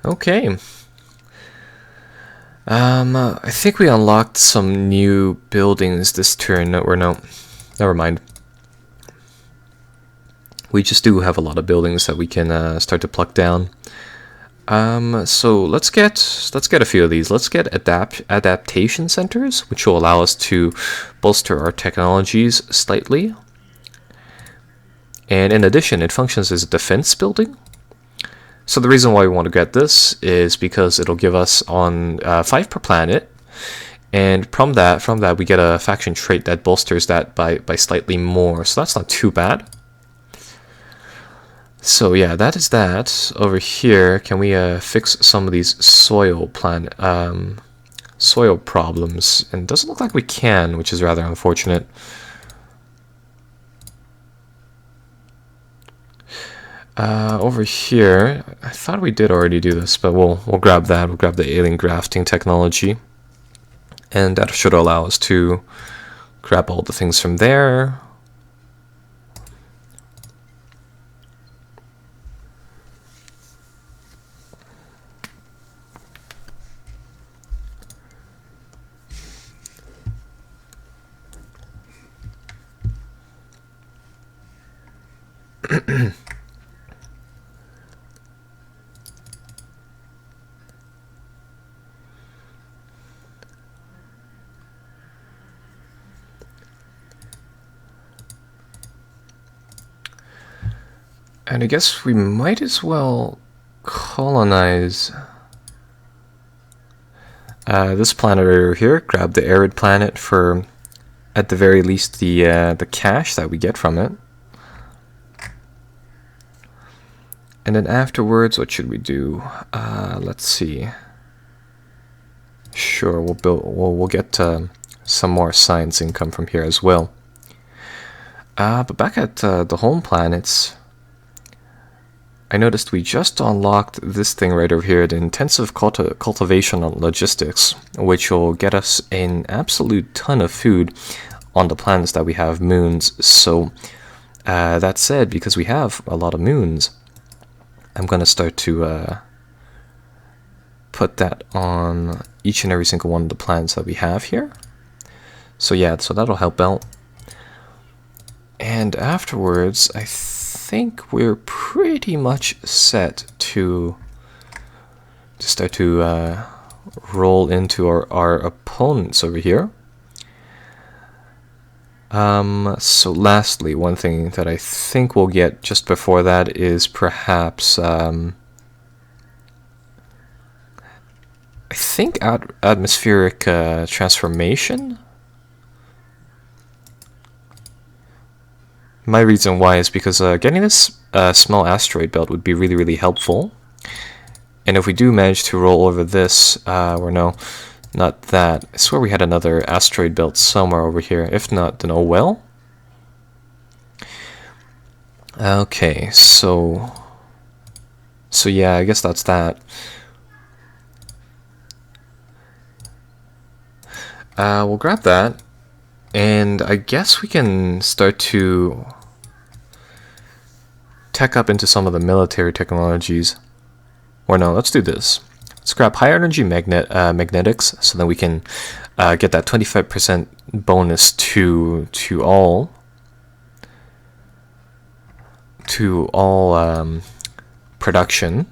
Okay. I think we unlocked some new buildings this turn. No, never mind. We just do have a lot of buildings that we can start to pluck down. So let's get a few of these. Let's get adaptation centers, which will allow us to bolster our technologies slightly. And in addition, it functions as a defense building. So the reason why we want to get this is because it'll give us on 5 per planet, and from that we get a faction trait that bolsters that by slightly more. So that's not too bad. So yeah, that is that. Over here, can we fix some of these soil problems? And it doesn't look like we can, which is rather unfortunate. Over here, I thought we did already do this, but we'll grab that. We'll grab the alien grafting technology, and that should allow us to grab all the things from there. And I guess we might as well colonize this planet over here. Grab the arid planet for, at the very least, the cash that we get from it. And then afterwards, what should we do? Let's see. Sure, we'll get some more science income from here as well. But back at the home planets, I noticed we just unlocked this thing right over here, the intensive cultivation on logistics, which will get us an absolute ton of food on the planets that we have moons. So that said, because we have a lot of moons, I'm going to start to put that on each and every single one of the planets that we have here. So yeah, so that'll help out. And afterwards, I think we're pretty much set to start to roll into our opponents over here. So lastly, one thing that I think we'll get just before that is perhaps, I think atmospheric transformation. My reason why is because getting this small asteroid belt would be really, really helpful. And if we do manage to roll over this, or no, not that. I swear we had another asteroid belt somewhere over here. If not, then oh well. Okay, so yeah, I guess that's that. We'll grab that, and I guess we can start to tech up into some of the military technologies. Or no, let's do this. Let's grab high energy magnetics, so that we can get that 25% bonus to all production,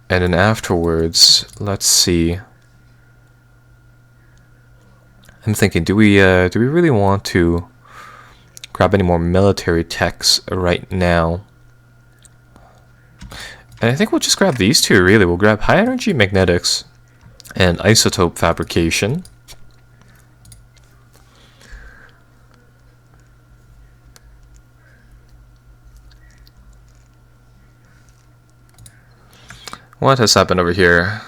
and then afterwards, let's see. I'm thinking, do we really want to grab any more military techs right now? And I think we'll just grab these two, really. We'll grab high energy magnetics and isotope fabrication. What has happened over here?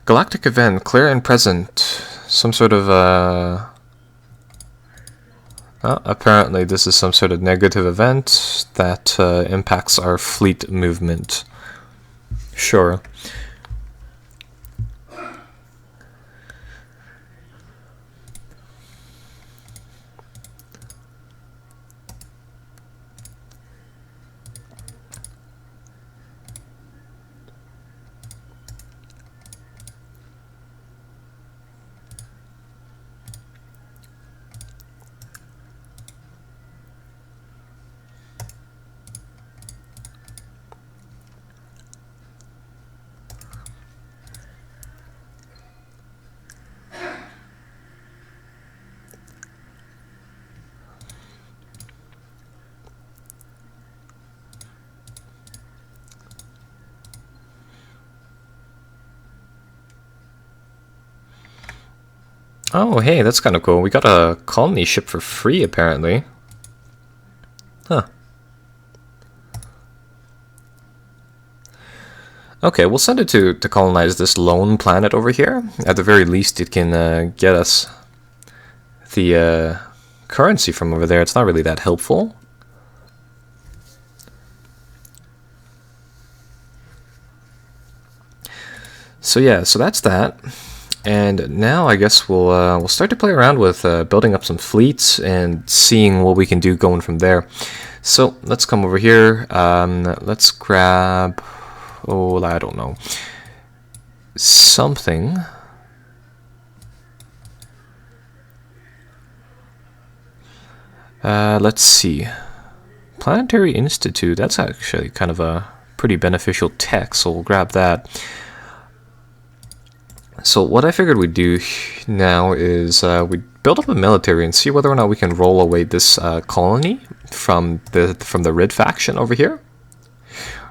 Galactic event, clear and present. Some sort of, apparently this is some sort of negative event that impacts our fleet movement. Sure. Oh, hey, that's kind of cool. We got a colony ship for free, apparently. Huh. Okay, we'll send it to colonize this lone planet over here. At the very least, it can get us the currency from over there. It's not really that helpful. So yeah, so that's that. And now I guess we'll start to play around with building up some fleets and seeing what we can do going from there. So let's come over here. Let's grab, oh, I don't know, something. Let's see. Planetary Institute. That's actually kind of a pretty beneficial tech, so we'll grab that. So what I figured we'd do now is we'd build up a military and see whether or not we can roll away this colony from the Rid faction over here.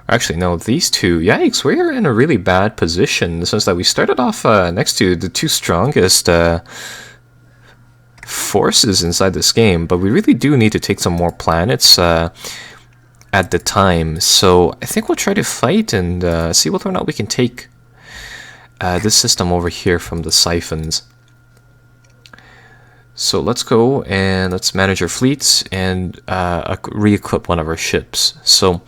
Actually, no, these two. Yikes, we're in a really bad position in the sense that we started off next to the two strongest forces inside this game, but we really do need to take some more planets at the time. So I think we'll try to fight and see whether or not we can take this system over here from the siphons. So let's go and let's manage our fleets and re-equip one of our ships. So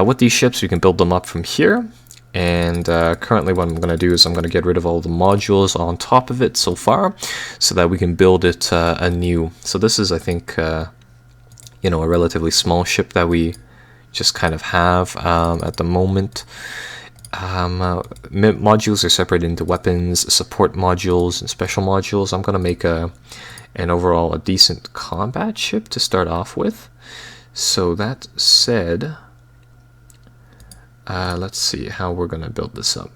with these ships, we can build them up from here. And currently what I'm going to do is I'm going to get rid of all the modules on top of it so far, so that we can build it anew. So this is, I think, you know, a relatively small ship that we just kind of have at the moment. Modules are separated into weapons, support modules, and special modules. I'm going to make an overall a decent combat ship to start off with. So that said, let's see how we're going to build this up.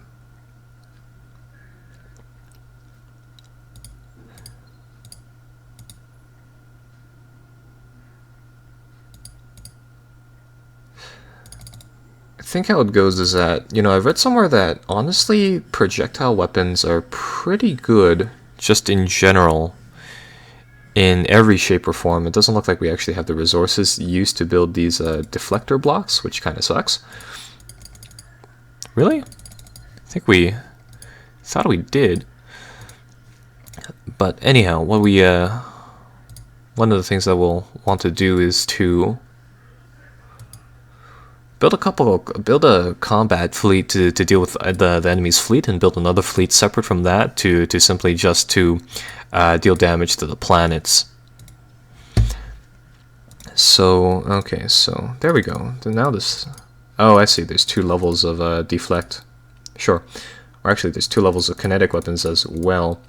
think how it goes is that, I've read somewhere that honestly projectile weapons are pretty good just in general in every shape or form. It doesn't look like we actually have the resources used to build these deflector blocks, which kind of sucks. Really? I think we thought we did. But anyhow, what we one of the things that we'll want to do is to build a combat fleet to deal with the enemy's fleet, and build another fleet separate from that to simply just to deal damage to the planets. So, okay, so there we go. Now this... Oh, I see. There's 2 levels of deflect. Sure. Or actually, there's 2 levels of kinetic weapons as well.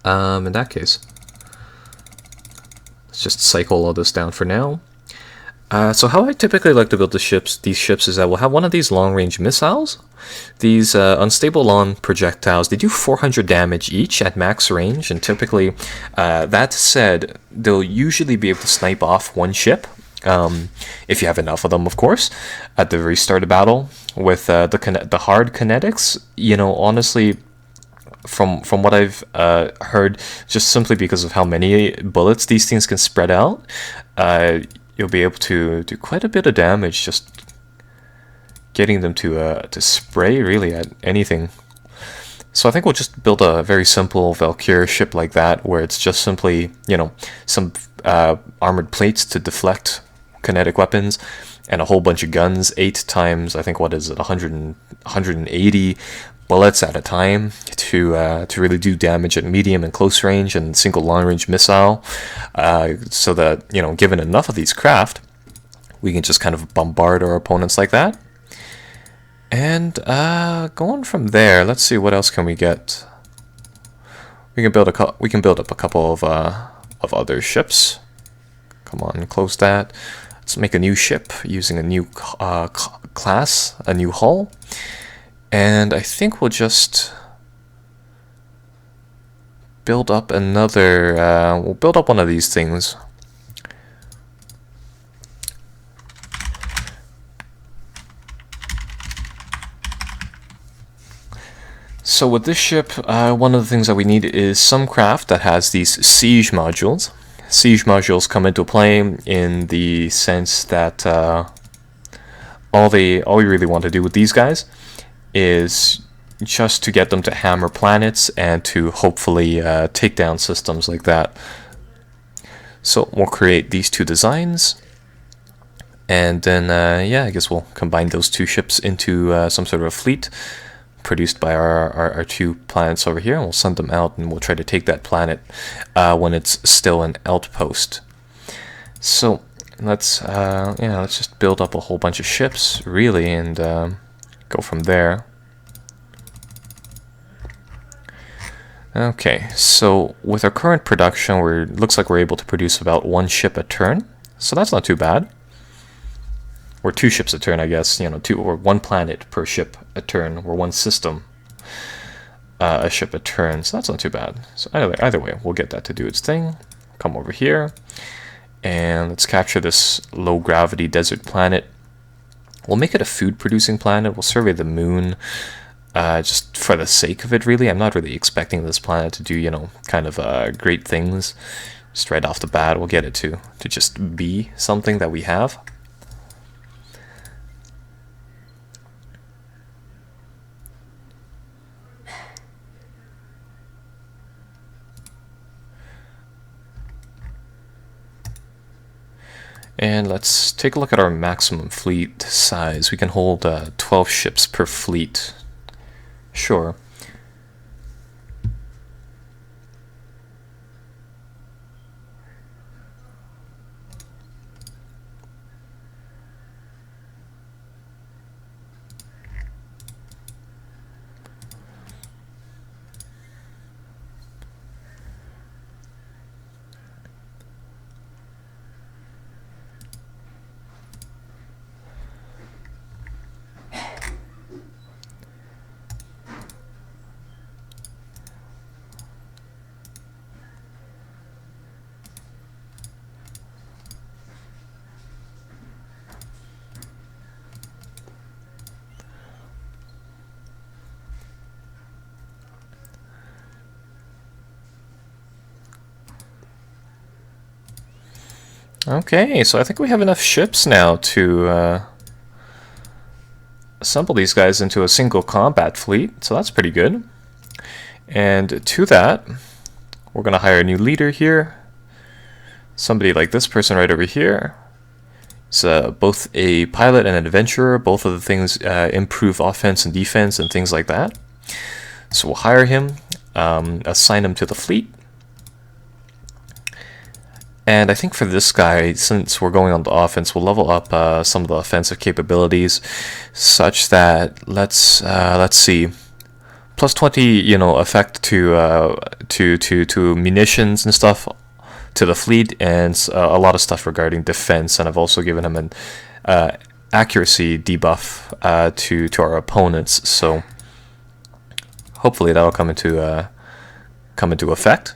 In that case, let's just cycle all this down for now. So how I typically like to build these ships is that we'll have one of these long-range missiles. These unstable lawn projectiles, they do 400 damage each at max range, and typically, that said, they'll usually be able to snipe off one ship, if you have enough of them, of course, at the very start of battle. With the hard kinetics, honestly, from what I've heard, just simply because of how many bullets these things can spread out, you'll be able to do quite a bit of damage just getting them to spray really at anything. So I think we'll just build a very simple Valkyrie ship like that, where it's just simply, some armored plates to deflect kinetic weapons, and a whole bunch of guns, 8 times, I think, what is it, 180 bullets at a time to really do damage at medium and close range and single long range missile, so that, given enough of these craft, we can just kind of bombard our opponents like that. And going from there, let's see, what else can we get? We can build up a couple of other ships. Come on, close that. Let's make a new ship using a new class, a new hull. And I think we'll just build up another, we'll build up one of these things. So with this ship, one of the things that we need is some craft that has these siege modules. Siege modules come into play in the sense that all we really want to do with these guys is just to get them to hammer planets and to hopefully take down systems like that. So we'll create these 2 designs, and then yeah, I guess we'll combine those 2 ships into some sort of a fleet produced by our 2 planets over here, and we'll send them out, and we'll try to take that planet when it's still an outpost. So let's just build up a whole bunch of ships really, and go from there. Okay, so with our current production, looks like we're able to produce about 1 ship a turn, so that's not too bad. Or 2 ships a turn, I guess. 2 or 1 planet per ship a turn, or 1 system a ship a turn. So that's not too bad. So either way, we'll get that to do its thing. Come over here, and let's capture this low gravity desert planet. We'll make it a food producing planet. We'll survey the moon, just for the sake of it, really. I'm not really expecting this planet to do, kind of great things. Just right off the bat, we'll get it to just be something that we have. And let's take a look at our maximum fleet size. We can hold 12 ships per fleet. Sure. Okay, so I think we have enough ships now to assemble these guys into a single combat fleet, so that's pretty good. And to that, we're going to hire a new leader here. Somebody like this person right over here. He's both a pilot and an adventurer. Both of the things improve offense and defense and things like that. So we'll hire him, assign him to the fleet. And I think for this guy, since we're going on the offense, we'll level up some of the offensive capabilities, such that let's see, plus 20, you know, effect to munitions and stuff to the fleet, and a lot of stuff regarding defense. And I've also given him an accuracy debuff to our opponents. So hopefully that'll come into effect.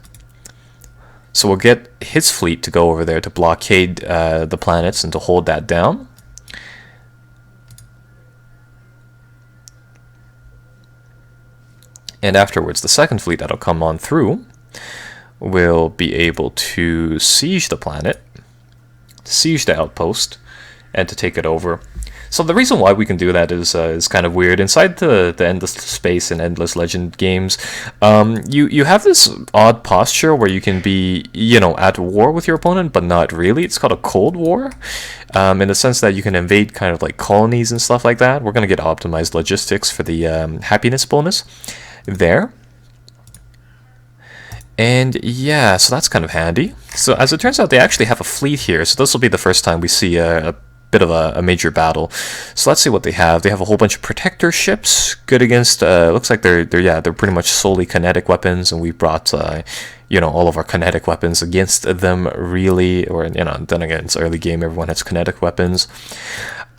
So we'll get his fleet to go over there to blockade the planets and to hold that down. And afterwards, the second fleet that'll come on through will be able to siege the planet, siege the outpost, and to take it over. So the reason why we can do that is kind of weird. Inside the Endless Space and Endless Legend games, you have this odd posture where you can be, you know, at war with your opponent, but not really. It's called a Cold War, in the sense that you can invade kind of like colonies and stuff like that. We're going to get optimized logistics for the happiness bonus there. And yeah, so that's kind of handy. So as it turns out, they actually have a fleet here. So this will be the first time we see a bit of a major battle. So let's see what they have. They have a whole bunch of protector ships, good against. Looks like they're pretty much solely kinetic weapons, and we brought you know, all of our kinetic weapons against them, really. Or, you know, then again, it's early game. Everyone has kinetic weapons.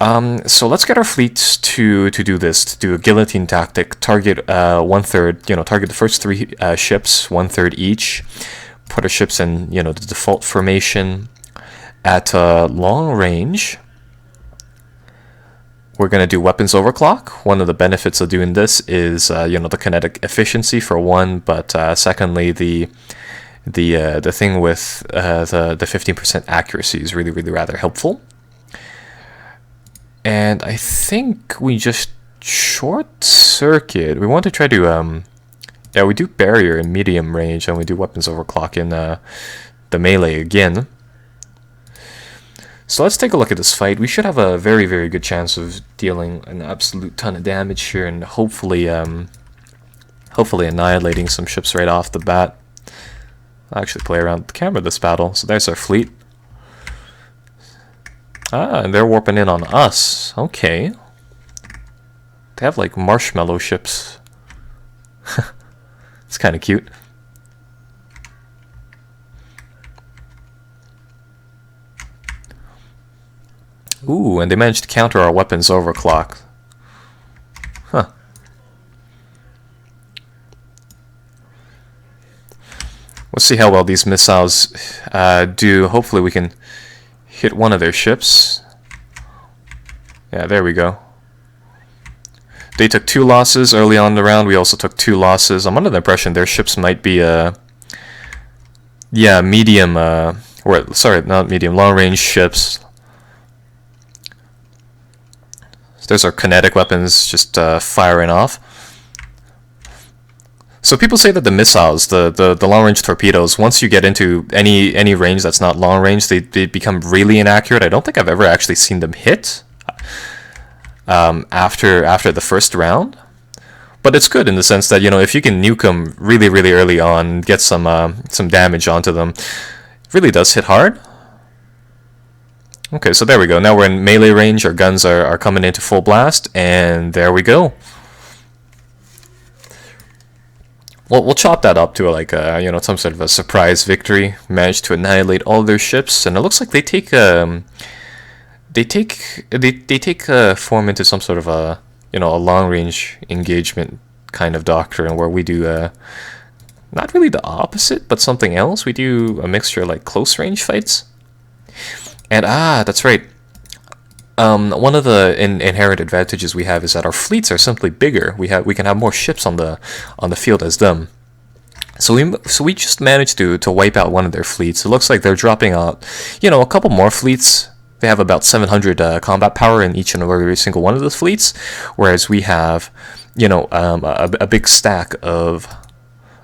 So let's get our fleets to do this, to do a guillotine tactic. Target 1/3. You know, target the first 3 ships, 1/3 each. Put our ships in, you know, the default formation at long range. We're going to do weapons overclock. One of the benefits of doing this is, you know, the kinetic efficiency for one, but secondly, the thing with the 15% accuracy is really, really rather helpful. And I think we just short circuit. We want to try to, yeah, we do barrier in medium range, and we do weapons overclock in the melee again. So let's take a look at this fight. We should have a very, very good chance of dealing an absolute ton of damage here, and hopefully annihilating some ships right off the bat. I'll actually play around with the camera this battle. So there's our fleet. Ah, and they're warping in on us. Okay. They have like marshmallow ships. It's kind of cute. Ooh, and they managed to counter our weapons overclock. Huh. Let's see how well these missiles do. Hopefully we can hit one of their ships. Yeah, there we go. They took 2 losses early on in the round. We also took 2 losses. I'm under the impression their ships might be yeah, medium, or sorry, not medium, long-range ships. There's our kinetic weapons just firing off. So people say that the missiles, the long-range torpedoes, once you get into any range that's not long-range, they become really inaccurate. I don't think I've ever actually seen them hit after the first round. But it's good in the sense that, you know, if you can nuke them really, really early on, get some damage onto them, it really does hit hard. Okay, so there we go. Now we're in melee range. Our guns are coming into full blast, and there we go. Well, we'll chop that up to like you know, some sort of a surprise victory. Managed to annihilate all their ships, and it looks like they take form into some sort of a, you know, a long range engagement kind of doctrine, where we do not really the opposite, but something else. We do a mixture of like close range fights. And that's right. One of the inherent advantages we have is that our fleets are simply bigger. We can have more ships on the field as them. So we just managed to wipe out one of their fleets. It looks like they're dropping out, a couple more fleets. They have about 700 combat power in each and every single one of those fleets, whereas we have, a big stack of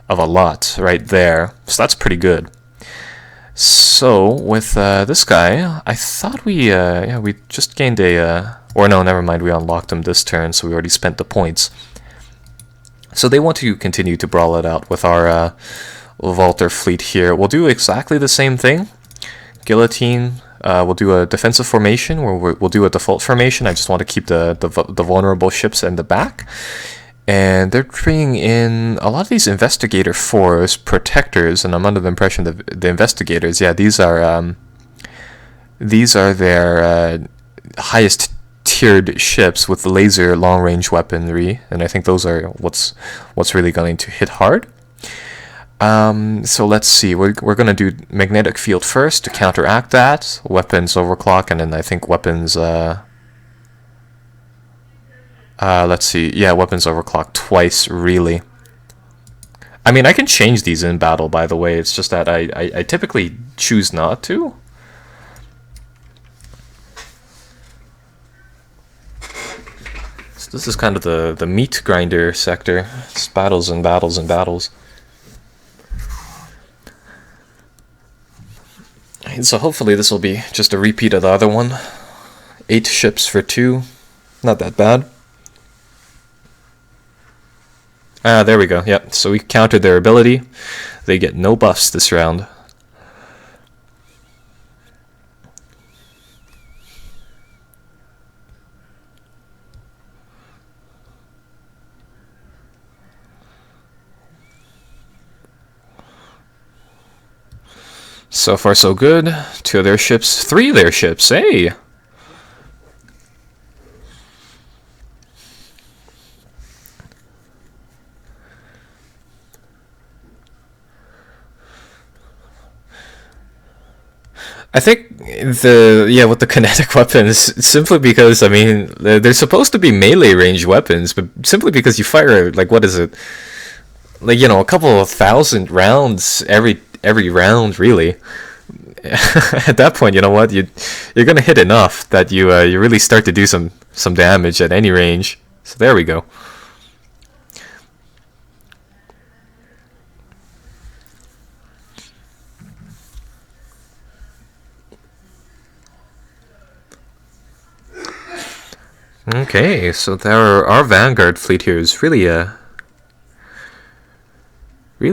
a lot right there. So that's pretty good. So with this guy, I thought we just gained or no, never mind. We unlocked him this turn, so we already spent the points. So they want to continue to brawl it out with our Volter fleet here. We'll do exactly the same thing. Guillotine. We'll do a defensive formation, or we'll do a default formation. I just want to keep the vulnerable ships in the back. And they're bringing in a lot of these investigator force protectors, and I'm under the impression that the investigators, these are their highest tiered ships with the laser long range weaponry, and I think those are what's really going to hit hard. So let's see, we're going to do magnetic field first to counteract that, weapons overclock, and then I think weapons let's see, weapons overclock twice, really. I mean, I can change these in battle, by the way, it's just that I typically choose not to. So this is kind of the meat grinder sector. It's battles and battles and battles. And so hopefully this will be just a repeat of the other one. 8 ships for 2. Not that bad. There we go. Yep. So we countered their ability. They get no buffs this round. So far so good. 2 of their ships, 3 of their ships. Hey! I think with the kinetic weapons, simply because, I mean, they're supposed to be melee range weapons, but simply because you fire, like, what is it? Like, a couple of thousand rounds every round, really. At that point, you know what? You're gonna hit enough that you really start to do some damage at any range. So there we go. Okay, so our Vanguard fleet here is really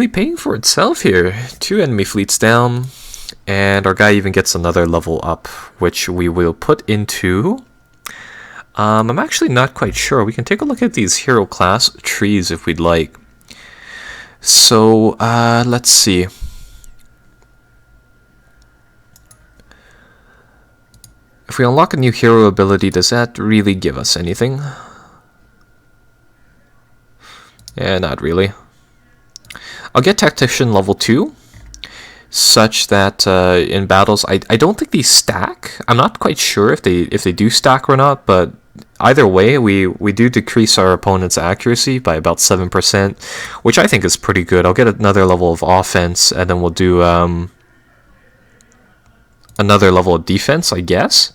paying for itself here. 2 enemy fleets down, and our guy even gets another level up, which we will put into... I'm actually not quite sure. We can take a look at these hero class trees if we'd like. So, let's see. If we unlock a new hero ability, does that really give us anything? Yeah, not really. I'll get Tactician level 2, such that in battles, I don't think these stack. I'm not quite sure if they do stack or not, but either way, we do decrease our opponent's accuracy by about 7%, which I think is pretty good. I'll get another level of offense, and then we'll do another level of defense, I guess.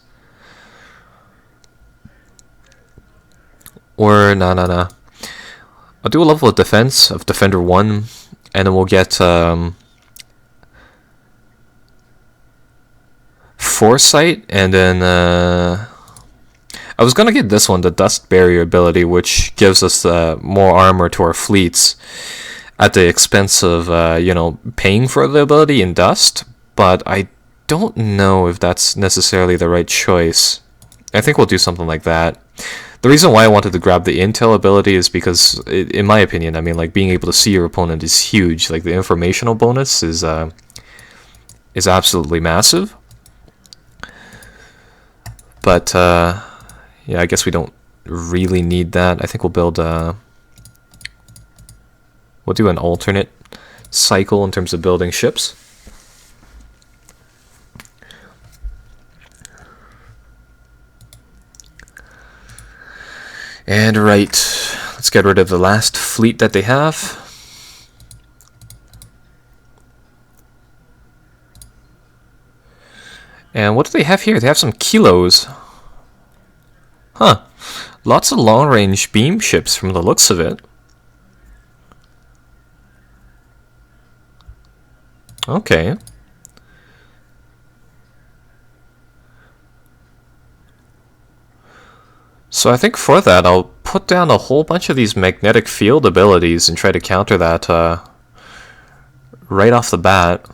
Or, no. I'll do a level of defense of Defender 1, and then we'll get Foresight, and then I was gonna get this one, the Dust Barrier ability, which gives us more armor to our fleets at the expense of, paying for the ability in Dust, but I don't know if that's necessarily the right choice. I think we'll do something like that. The reason why I wanted to grab the intel ability is because, in my opinion, I mean, like, being able to see your opponent is huge. Like, the informational bonus is absolutely massive. But, yeah, I guess we don't really need that. I think we'll build, we'll do an alternate cycle in terms of building ships. And right, let's get rid of the last fleet that they have. And what do they have here? They have some kilos. Huh. Lots of long-range beam ships from the looks of it. Okay. So I think for that, I'll put down a whole bunch of these magnetic field abilities and try to counter that right off the bat.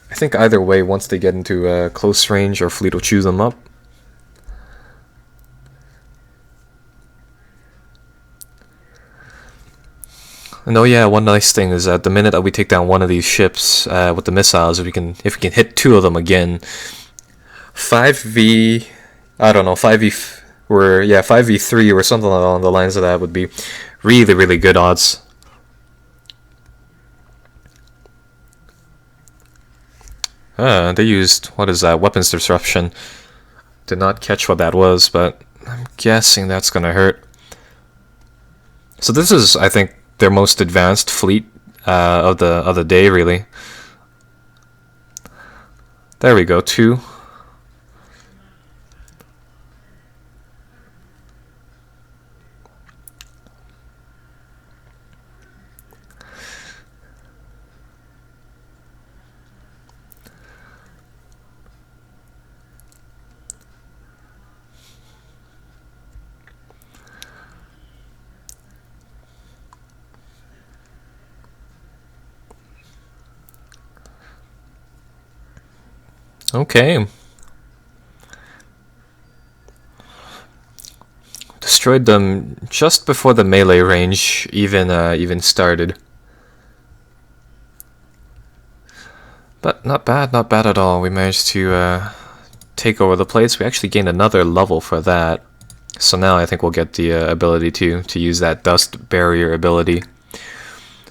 I think either way, once they get into close range, our fleet will chew them up. And oh yeah, one nice thing is that the minute that we take down one of these ships with the missiles, if we can hit two of them again, 5v, I don't know, 5v3 or something along the lines of that would be really, really good odds. They used, what is that, weapons disruption. Did not catch what that was, but I'm guessing that's gonna hurt. So this is, I think, their most advanced fleet of the day, really. There we go, 2. Okay. Destroyed them just before the melee range even started. But not bad at all. We managed to take over the place. We actually gained another level for that. So now I think we'll get the ability to use that dust barrier ability.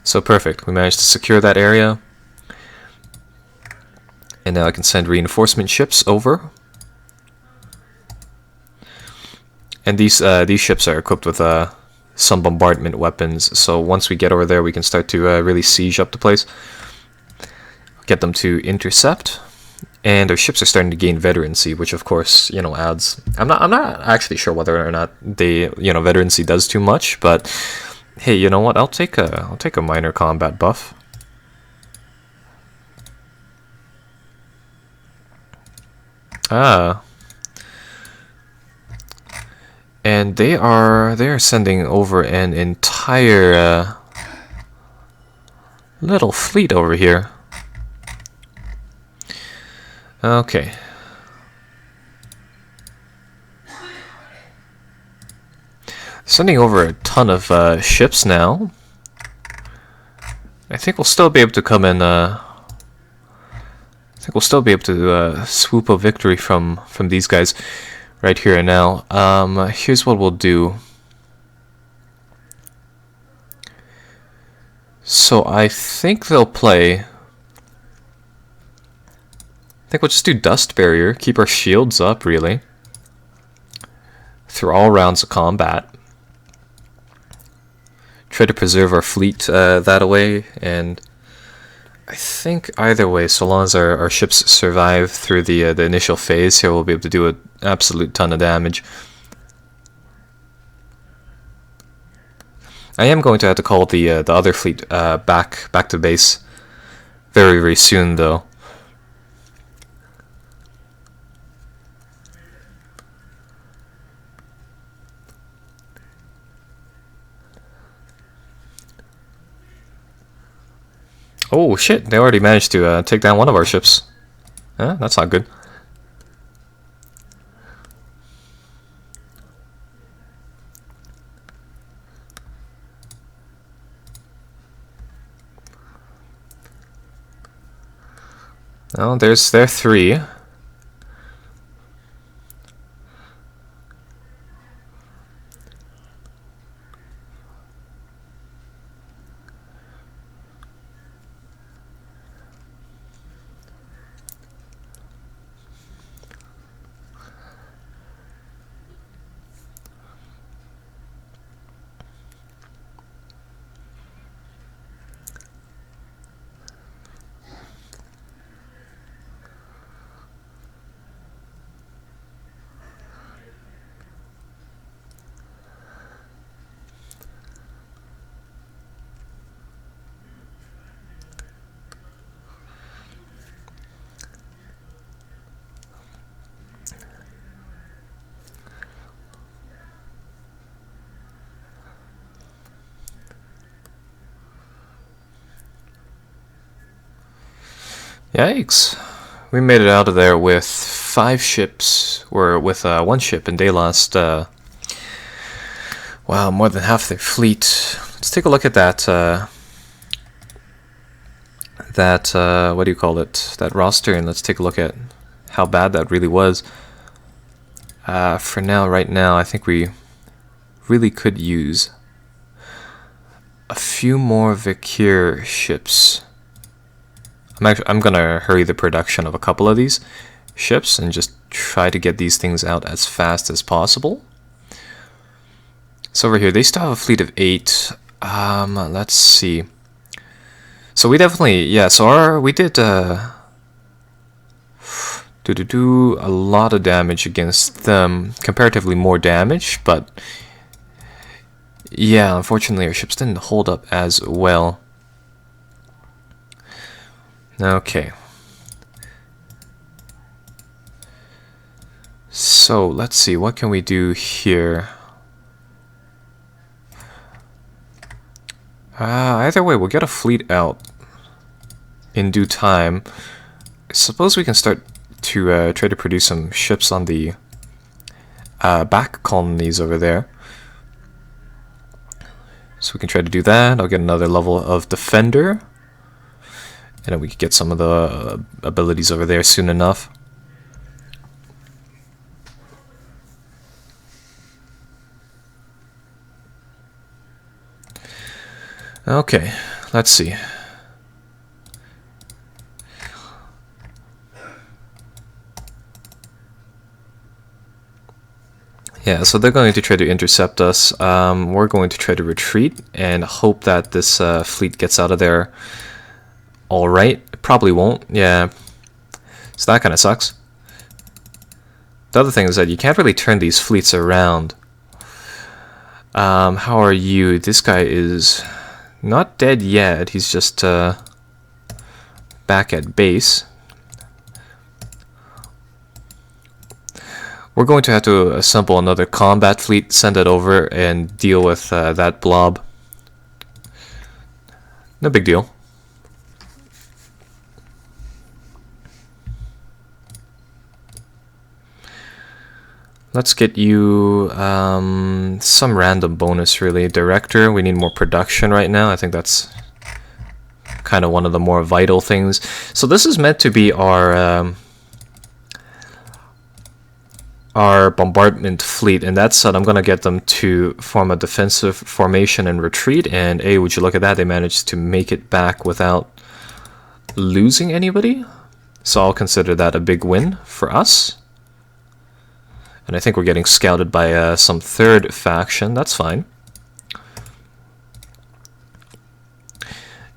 So perfect. We managed to secure that area. And now I can send reinforcement ships over. And these ships are equipped with some bombardment weapons. So once we get over there, we can start to really siege up the place. Get them to intercept. And our ships are starting to gain veterancy, which of course, adds. I'm not actually sure whether or not they, veterancy does too much, but hey, you know what? I'll take a minor combat buff. And they are sending over an entire little fleet over here. Okay. Sending over a ton of ships now. I think we'll still be able to come in. I think we'll still be able to swoop a victory from these guys right here and now. Here's what we'll do. So I think they'll play. I think we'll just do dust barrier, keep our shields up really through all rounds of combat. Try to preserve our fleet that way, and I think either way, so long as our ships survive through the initial phase here, we'll be able to do an absolute ton of damage. I am going to have to call the other fleet back to base very, very soon, though. Oh shit, they already managed to take down one of our ships. That's not good. Oh, there's their 3. Yikes. We made it out of there with 5 ships, or with 1 ship, and they lost, wow, more than half their fleet. Let's take a look at that, what do you call it, that roster, and let's take a look at how bad that really was. For now, right now, I think we really could use a few more Vikir ships. I'm gonna hurry the production of a couple of these ships and just try to get these things out as fast as possible. So over here, they still have a fleet of 8. Let's see. So we definitely, yeah, so we did a lot of damage against them, comparatively more damage, but yeah, unfortunately our ships didn't hold up as well. Okay. So let's see, what can we do here? Either way, we'll get a fleet out in due time. I suppose we can start to try to produce some ships on the back colonies over there. So we can try to do that. I'll get another level of defender. And then we can get some of the abilities over there soon enough. Okay, let's see. Yeah, so they're going to try to intercept us. We're going to try to retreat and hope that this fleet gets out of there alright. It probably won't, yeah. So that kind of sucks. The other thing is that you can't really turn these fleets around. How are you? This guy is not dead yet. He's just back at base. We're going to have to assemble another combat fleet, send it over, and deal with that blob. No big deal. Let's get you some random bonus, really. Director, we need more production right now. I think that's kind of one of the more vital things. So this is meant to be our bombardment fleet, and that said, I'm gonna get them to form a defensive formation and retreat, and hey, would you look at that, they managed to make it back without losing anybody, so I'll consider that a big win for us. And I think we're getting scouted by some third faction. That's fine.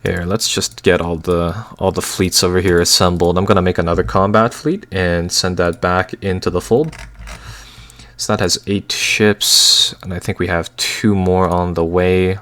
Here, let's just get all the fleets over here assembled. I'm gonna make another combat fleet and send that back into the fold. So that has 8 ships, and I think we have 2 more on the way.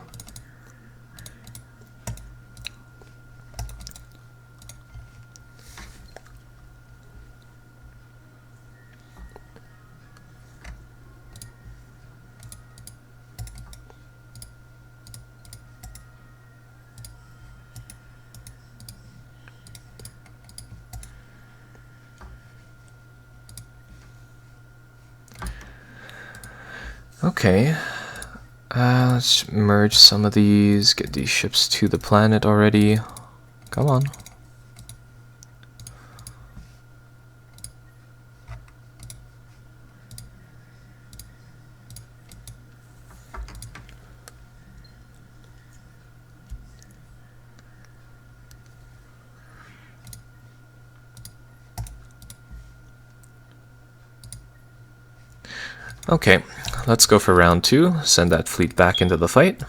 Okay, let's merge some of these, get these ships to the planet already. Come on. Okay, let's go for round 2, send that fleet back into the fight.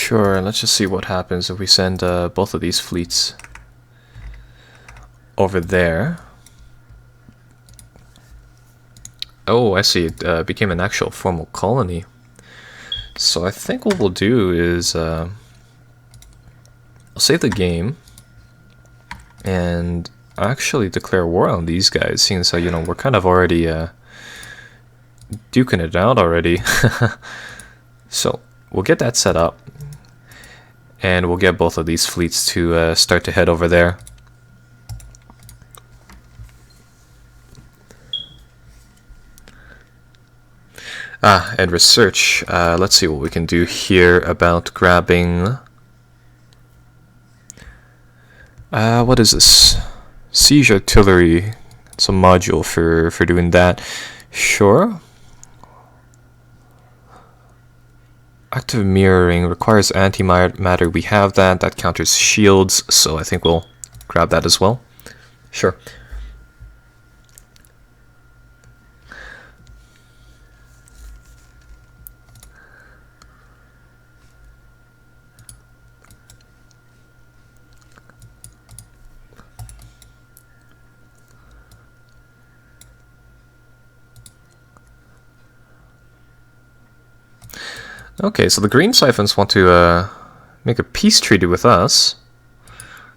Sure, let's just see what happens if we send both of these fleets over there. Oh, I see. It became an actual formal colony. So I think what we'll do is I'll save the game and actually declare war on these guys, seeing as how, you know, we're kind of already duking it out already. So we'll get that set up, and we'll get both of these fleets to start to head over there. And research. Let's see what we can do here about grabbing... what is this? Siege artillery. It's a module for doing that. Sure. Active mirroring requires antimatter. We have that. That counters shields, so I think we'll grab that as well. Sure. Okay, so the Green Siphons want to make a peace treaty with us.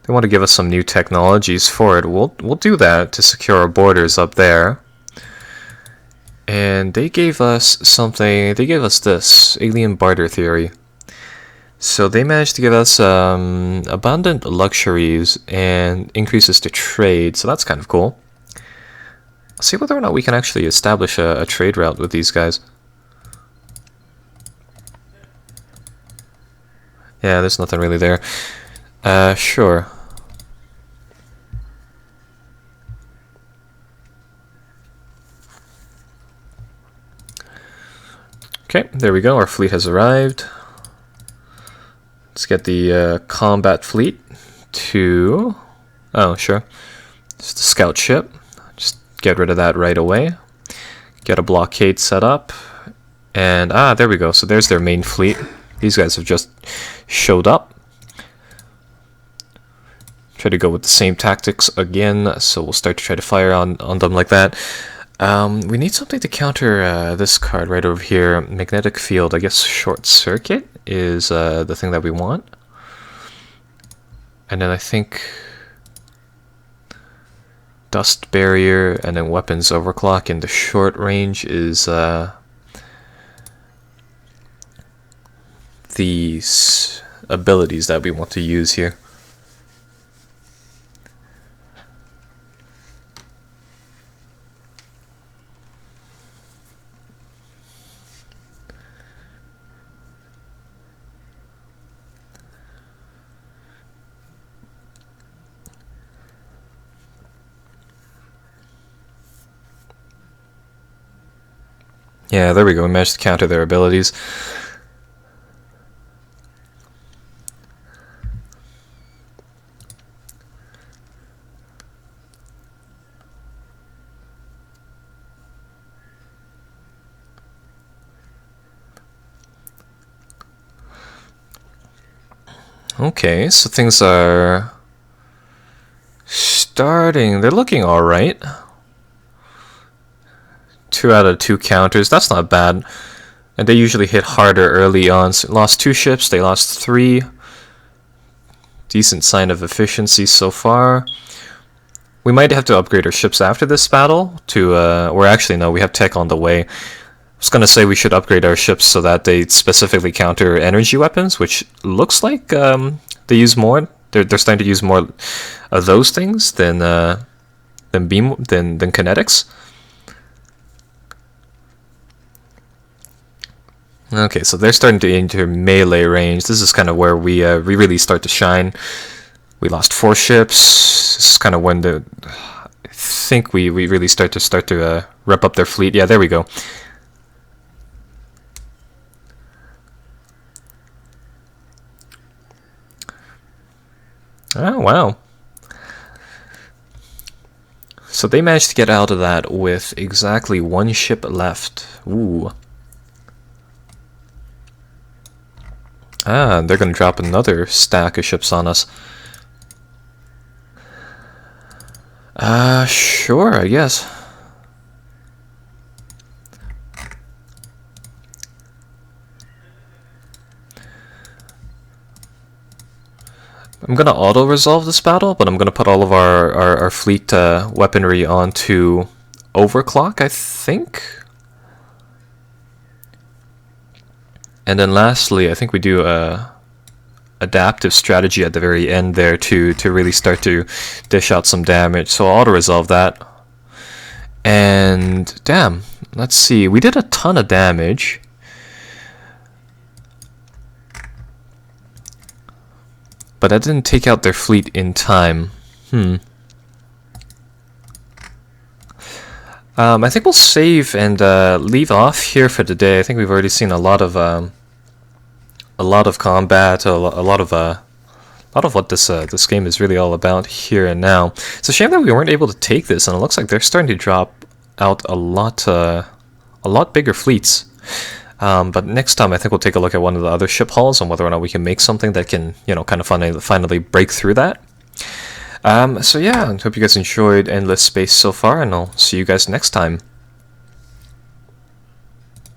They want to give us some new technologies for it. We'll do that to secure our borders up there. And they gave us something. They gave us this alien barter theory. So they managed to give us abundant luxuries and increases to trade. So that's kind of cool. Let's see whether or not we can actually establish a trade route with these guys. Yeah, there's nothing really there. Sure. Okay, there we go. Our fleet has arrived. Let's get the combat fleet to... Oh, sure. Just a scout ship. Just get rid of that right away. Get a blockade set up. And, there we go. So there's their main fleet. These guys have just showed up. Try to go with the same tactics again, so we'll start to try to fire on them like that. We need something to counter this card right over here. Magnetic field. I guess short circuit is the thing that we want. And then I think dust barrier and then weapons overclock in the short range is these abilities that we want to use here. Yeah, there we go. We managed to counter their abilities. Okay, so things are starting. They're looking all right. 2 out of 2 counters. That's not bad. And they usually hit harder early on. So lost 2 ships. They lost 3. Decent sign of efficiency so far. We might have to upgrade our ships after this battle to, or actually no, we have tech on the way. I was going to say we should upgrade our ships so that they specifically counter energy weapons, which looks like they use more. They're starting to use more of those things than kinetics. Okay, so they're starting to enter melee range. This is kind of where we really start to shine. We lost 4 ships. This is kind of when I think we really start to rep up their fleet. Yeah, there we go. Oh, wow. So they managed to get out of that with exactly 1 ship left. Ooh. Ah, they're gonna drop another stack of ships on us. Sure, I guess. I'm gonna auto-resolve this battle, but I'm gonna put all of our fleet weaponry onto overclock, I think. And then lastly, I think we do a adaptive strategy at the very end there to really start to dish out some damage. So I'll auto-resolve that. And damn, let's see, we did a ton of damage. But that didn't take out their fleet in time. I think we'll save and leave off here for today. I think we've already seen a lot of combat, a lot of what this game is really all about here and now. It's a shame that we weren't able to take this, and it looks like they're starting to drop out a lot bigger fleets. But next time, I think we'll take a look at one of the other ship hulls and whether or not we can make something that can, kind of finally break through that. So yeah, I hope you guys enjoyed Endless Space so far, and I'll see you guys next time.